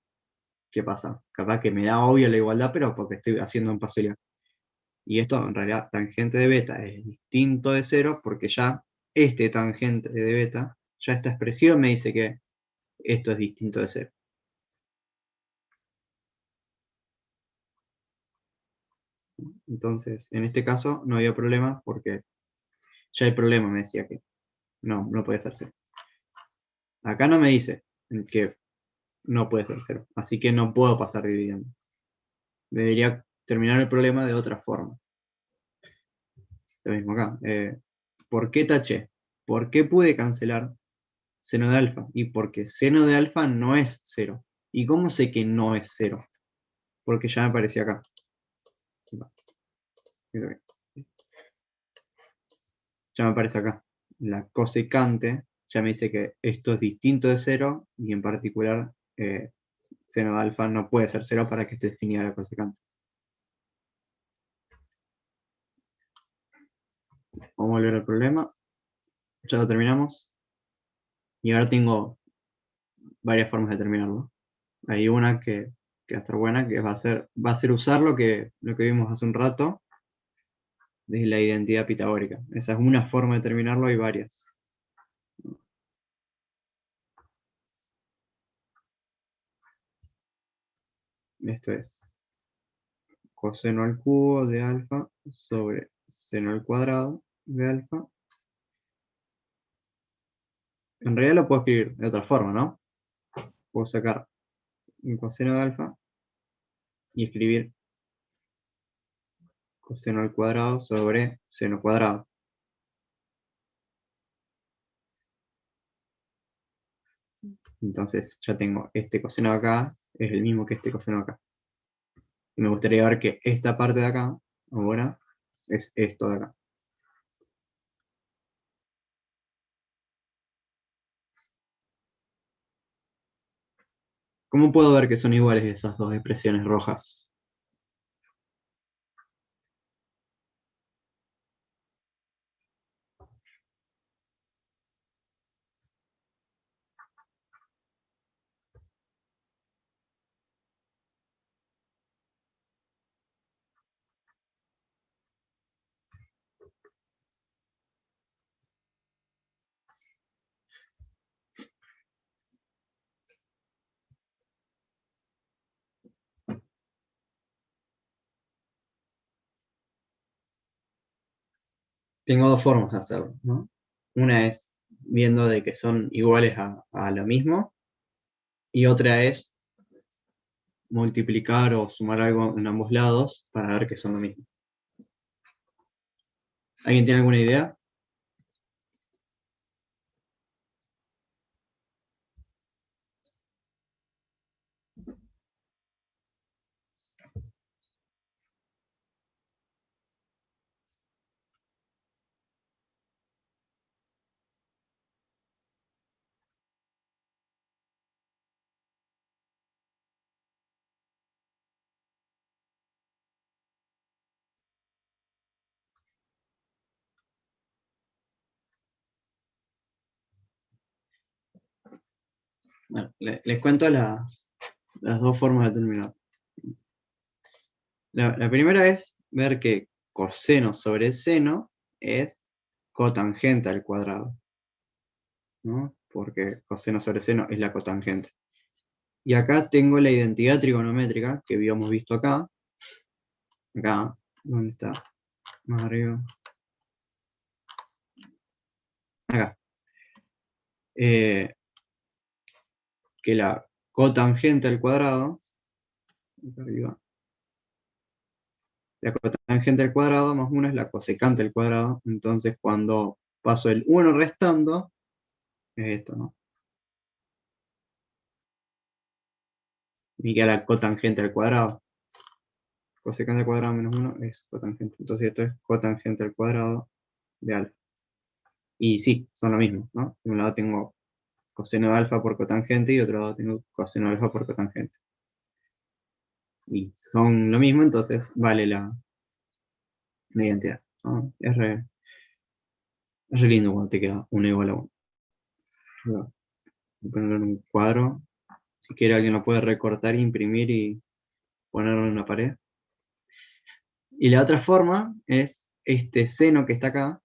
¿qué pasa? Capaz que me da obvio la igualdad, pero porque estoy haciendo un parcial. Y esto, en realidad, tangente de beta es distinto de 0, porque ya este tangente de beta, ya esta expresión me dice que esto es distinto de 0. Entonces, en este caso no había problema, porque ya el problema me decía que no puede ser 0. Acá no me dice que no puede ser 0, así que no puedo pasar dividiendo. Debería terminar el problema de otra forma. Lo mismo acá. ¿Por qué taché? ¿Por qué pude cancelar seno de alfa? Y porque seno de alfa no es 0. ¿Y cómo sé que no es 0? Porque ya me aparecía acá. Ya me aparece acá. La cosecante ya me dice que esto es distinto de 0, y en particular seno de alfa no puede ser 0 para que esté definida la cosecante. Vamos a volver al problema. Ya lo terminamos. Y ahora tengo varias formas de terminarlo. Hay una que va a estar buena, que va a ser usar lo que vimos hace un rato, de la identidad pitagórica. Esa es una forma de terminarlo, hay varias. Esto es coseno al cubo de alfa sobre seno al cuadrado de alfa. En realidad lo puedo escribir de otra forma, ¿no? Puedo sacar un coseno de alfa y escribir coseno al cuadrado sobre seno cuadrado. Entonces ya tengo este coseno de acá, es el mismo que este coseno de acá. Y me gustaría ver que esta parte de acá, ahora, es esto de acá. ¿Cómo puedo ver que son iguales esas dos expresiones rojas? Tengo dos formas de hacerlo, ¿no? Una es viendo de que son iguales a lo mismo, y otra es multiplicar o sumar algo en ambos lados para ver que son lo mismo. ¿Alguien tiene alguna idea? Bueno, les cuento las dos formas de terminar. La primera es ver que coseno sobre seno es cotangente al cuadrado, ¿no? Porque coseno sobre seno es la cotangente. Y acá tengo la identidad trigonométrica que habíamos visto acá. Acá, ¿dónde está? Más arriba. Acá. Que la cotangente al cuadrado, acá arriba, la cotangente al cuadrado más 1 es la cosecante al cuadrado. Entonces, cuando paso el 1 restando, es esto, ¿no? Y queda la cotangente al cuadrado. Cosecante al cuadrado menos 1 es cotangente. Entonces, esto es cotangente al cuadrado de alfa. Y sí, son lo mismo, ¿no? De un lado tengo coseno de alfa por cotangente y de otro lado tengo coseno de alfa por cotangente. Y son lo mismo, entonces vale la identidad, ¿no? Es re lindo cuando te queda 1 igual a 1. Voy a ponerlo en un cuadro. Si quiere alguien lo puede recortar, imprimir y ponerlo en una pared. Y la otra forma es este seno que está acá.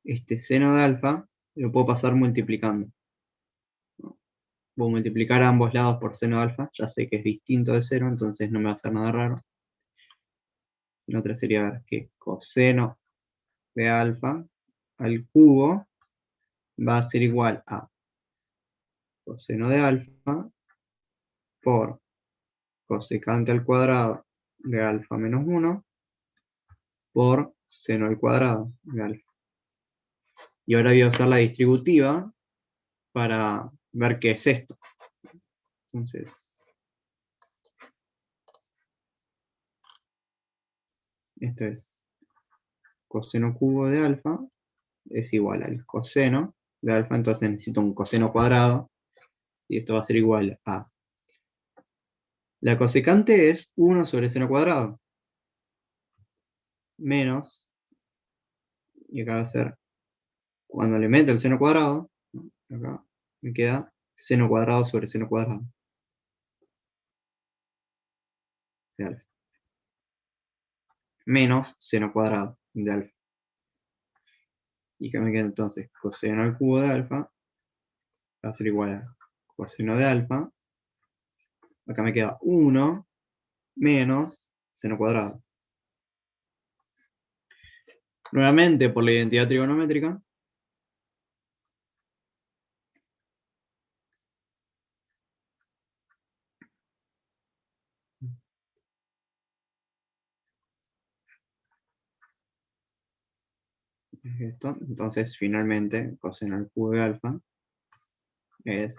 Este seno de alfa lo puedo pasar multiplicando. Voy a multiplicar a ambos lados por seno de alfa. Ya sé que es distinto de 0, entonces no me va a hacer nada raro. La otra sería que coseno de alfa al cubo va a ser igual a coseno de alfa por cosecante al cuadrado de alfa menos 1 por seno al cuadrado de alfa. Y ahora voy a usar la distributiva para ver qué es esto. Entonces, esto es coseno cubo de alfa es igual al coseno de alfa, entonces necesito un coseno cuadrado, y esto va a ser igual a... La cosecante es 1 sobre seno cuadrado, menos, y acá va a ser, cuando le meto el seno cuadrado, ¿no? Acá me queda seno cuadrado sobre seno cuadrado de alfa, menos seno cuadrado de alfa. Y acá me queda entonces coseno al cubo de alfa, va a ser igual a coseno de alfa, acá me queda 1 menos seno cuadrado. Nuevamente, por la identidad trigonométrica, es esto. Entonces, finalmente, coseno al cubo de alfa es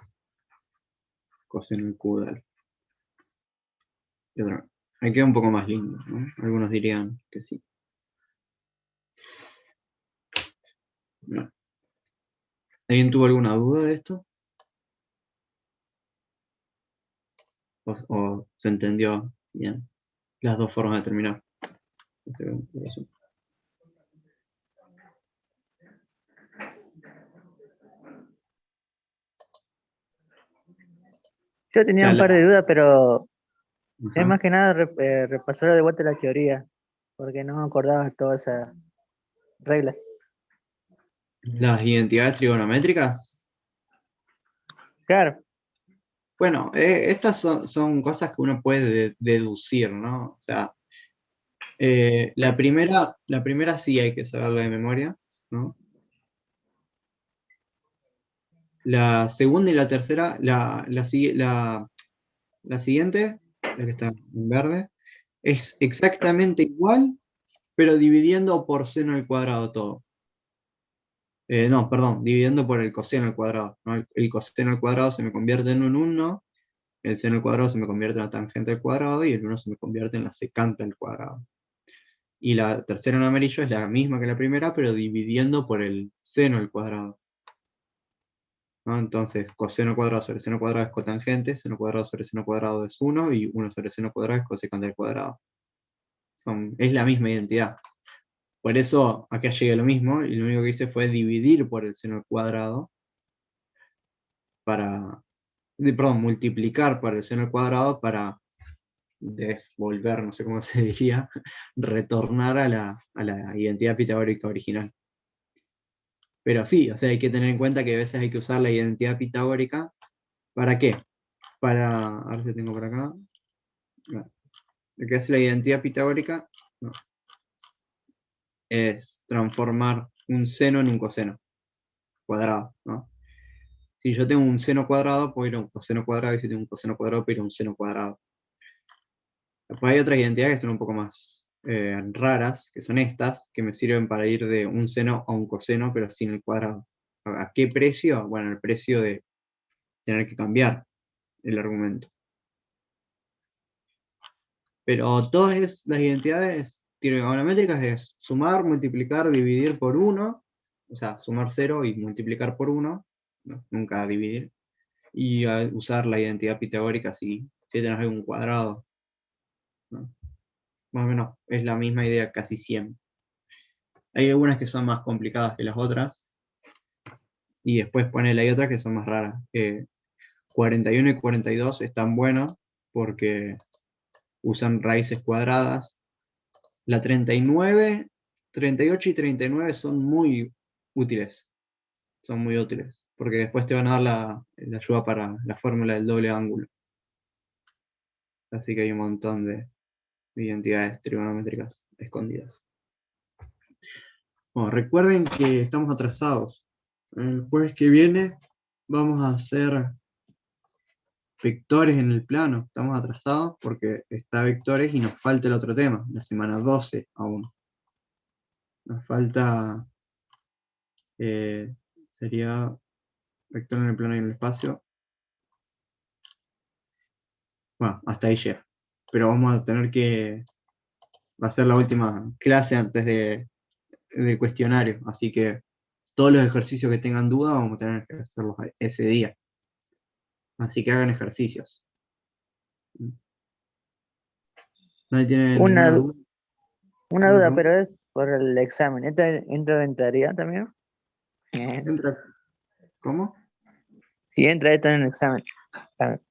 coseno al cubo de alfa. Y otra vez. Ahí queda un poco más lindo, ¿no? Algunos dirían que sí. No. ¿Alguien tuvo alguna duda de esto? ¿O se entendió bien las dos formas de terminar? Yo O tenía sea, un par de dudas, pero es ajá. más que nada repasar de vuelta la teoría, porque no me acordaba todas esas reglas. Las identidades trigonométricas. Claro, Bueno, estas son cosas que uno puede deducir, ¿no? O sea, la primera sí hay que saberla de memoria, ¿no? La segunda y la tercera, la siguiente, la que está en verde, es exactamente igual, pero dividiendo por seno al cuadrado todo. No, perdón, dividiendo por el coseno al cuadrado, ¿no? El coseno al cuadrado se me convierte en un 1, el seno al cuadrado se me convierte en la tangente al cuadrado y el 1 se me convierte en la secante al cuadrado. Y la tercera en amarillo es la misma que la primera, pero dividiendo por el seno al cuadrado, ¿no? Entonces, coseno cuadrado sobre seno cuadrado es cotangente, seno cuadrado sobre seno cuadrado es 1, y 1 sobre seno cuadrado es cosecante al cuadrado. Es la misma identidad. Por eso acá llega lo mismo, y lo único que hice fue dividir por el seno al cuadrado, multiplicar por el seno al cuadrado para desvolver, no sé cómo se diría, retornar a la identidad pitagórica original. Pero sí, o sea, hay que tener en cuenta que a veces hay que usar la identidad pitagórica. ¿Para qué? A ver si tengo por acá. No. Lo que hace la identidad pitagórica es transformar un seno en un coseno cuadrado, ¿no? Si yo tengo un seno cuadrado, puedo ir a un coseno cuadrado, y si tengo un coseno cuadrado, puedo ir a un seno cuadrado. Después hay otras identidades que son un poco más raras, que son estas, que me sirven para ir de un seno a un coseno, pero sin el cuadrado. ¿A qué precio? Bueno, el precio de tener que cambiar el argumento. Pero todas las identidades trigonométricas es sumar, multiplicar, dividir por 1, o sea, sumar 0 y multiplicar por 1, ¿no? Nunca dividir, y usar la identidad pitagórica si tenés algún cuadrado, ¿no? Más o menos es la misma idea casi siempre. Hay algunas que son más complicadas que las otras, y después hay otras que son más raras. 41 y 42 están buenos porque usan raíces cuadradas. La 39, 38 y 39 son muy útiles. Son muy útiles, porque después te van a dar la ayuda para la fórmula del doble ángulo. Así que hay un montón de identidades trigonométricas escondidas. Bueno, recuerden que estamos atrasados. El jueves que viene vamos a hacer vectores en el plano. Estamos atrasados porque está vectores y nos falta el otro tema, la semana 12 aún. Nos falta, sería vector en el plano y en el espacio. Bueno, hasta ahí llega. Pero vamos a tener que hacer la última clase antes del cuestionario. Así que todos los ejercicios que tengan duda vamos a tener que hacerlos ese día. Así que hagan ejercicios. ¿Nadie tiene Una, ninguna du- duda? una duda, pero es por el examen. ¿Entraría también? Entra, ¿cómo? Si entra esto en el examen.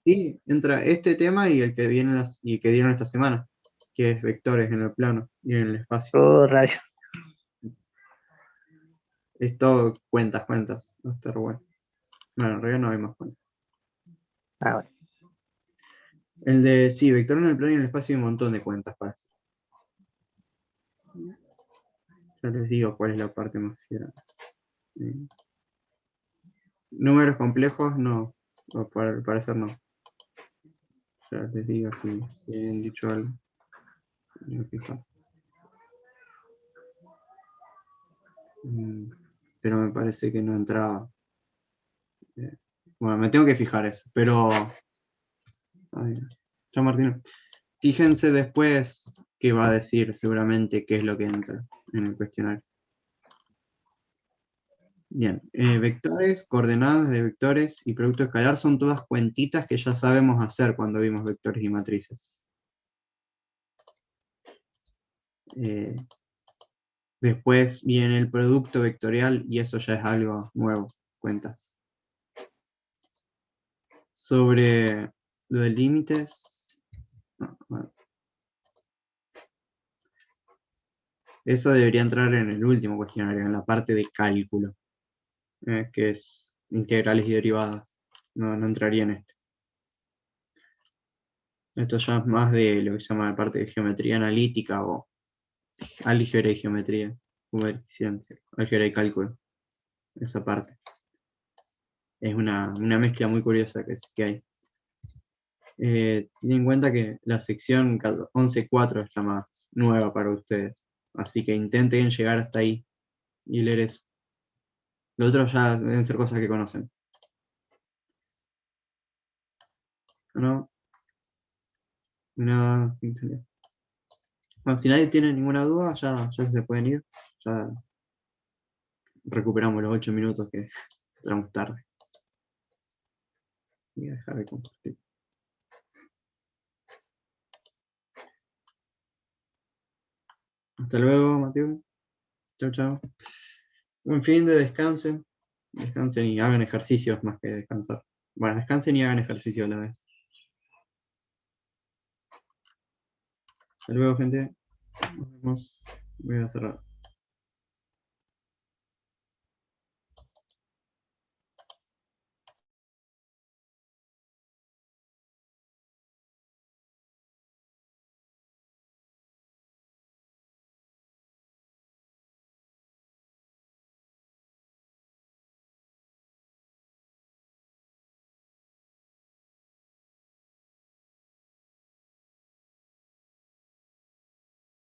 Sí, entra este tema y el que viene y que dieron esta semana, que es vectores en el plano y en el espacio. Oh, rayos. Esto cuentas, va a estar bueno. Bueno, en realidad no hay más cuentas. Ah, bueno. El de, sí, vector en el plano y en el espacio hay un montón de cuentas para hacer. Ya les digo cuál es la parte más fiera. Números complejos, no. O para parecer no. Ya les digo si han dicho algo. Voy a fijar. Pero me parece que no entraba. Bueno, me tengo que fijar eso, pero... Ay, ya Martín, fíjense después que va a decir seguramente qué es lo que entra en el cuestionario. Bien, vectores, coordenadas de vectores y producto escalar son todas cuentitas que ya sabemos hacer cuando vimos vectores y matrices. Después viene el producto vectorial y eso ya es algo nuevo, cuentas. Sobre lo de límites, bueno. Esto debería entrar en el último cuestionario, en la parte de cálculo, que es integrales y derivadas. No entraría en este. Esto ya es más de lo que se llama la parte de geometría analítica o álgebra y geometría, álgebra y cálculo. Esa parte. Es una mezcla muy curiosa que hay. Ten en cuenta que la sección 11.4 es la más nueva para ustedes. Así que intenten llegar hasta ahí y leer eso. Lo otro ya deben ser cosas que conocen. ¿No? Nada. Bueno, si nadie tiene ninguna duda, ya se pueden ir. Ya recuperamos los 8 minutos que entramos tarde. Voy a dejar de compartir. Hasta luego, Mateo. Chao, chao. Buen fin de descansen. Descansen y hagan ejercicios más que descansar. Bueno, descansen y hagan ejercicio a la vez. Hasta luego, gente. Nos vemos. Voy a cerrar.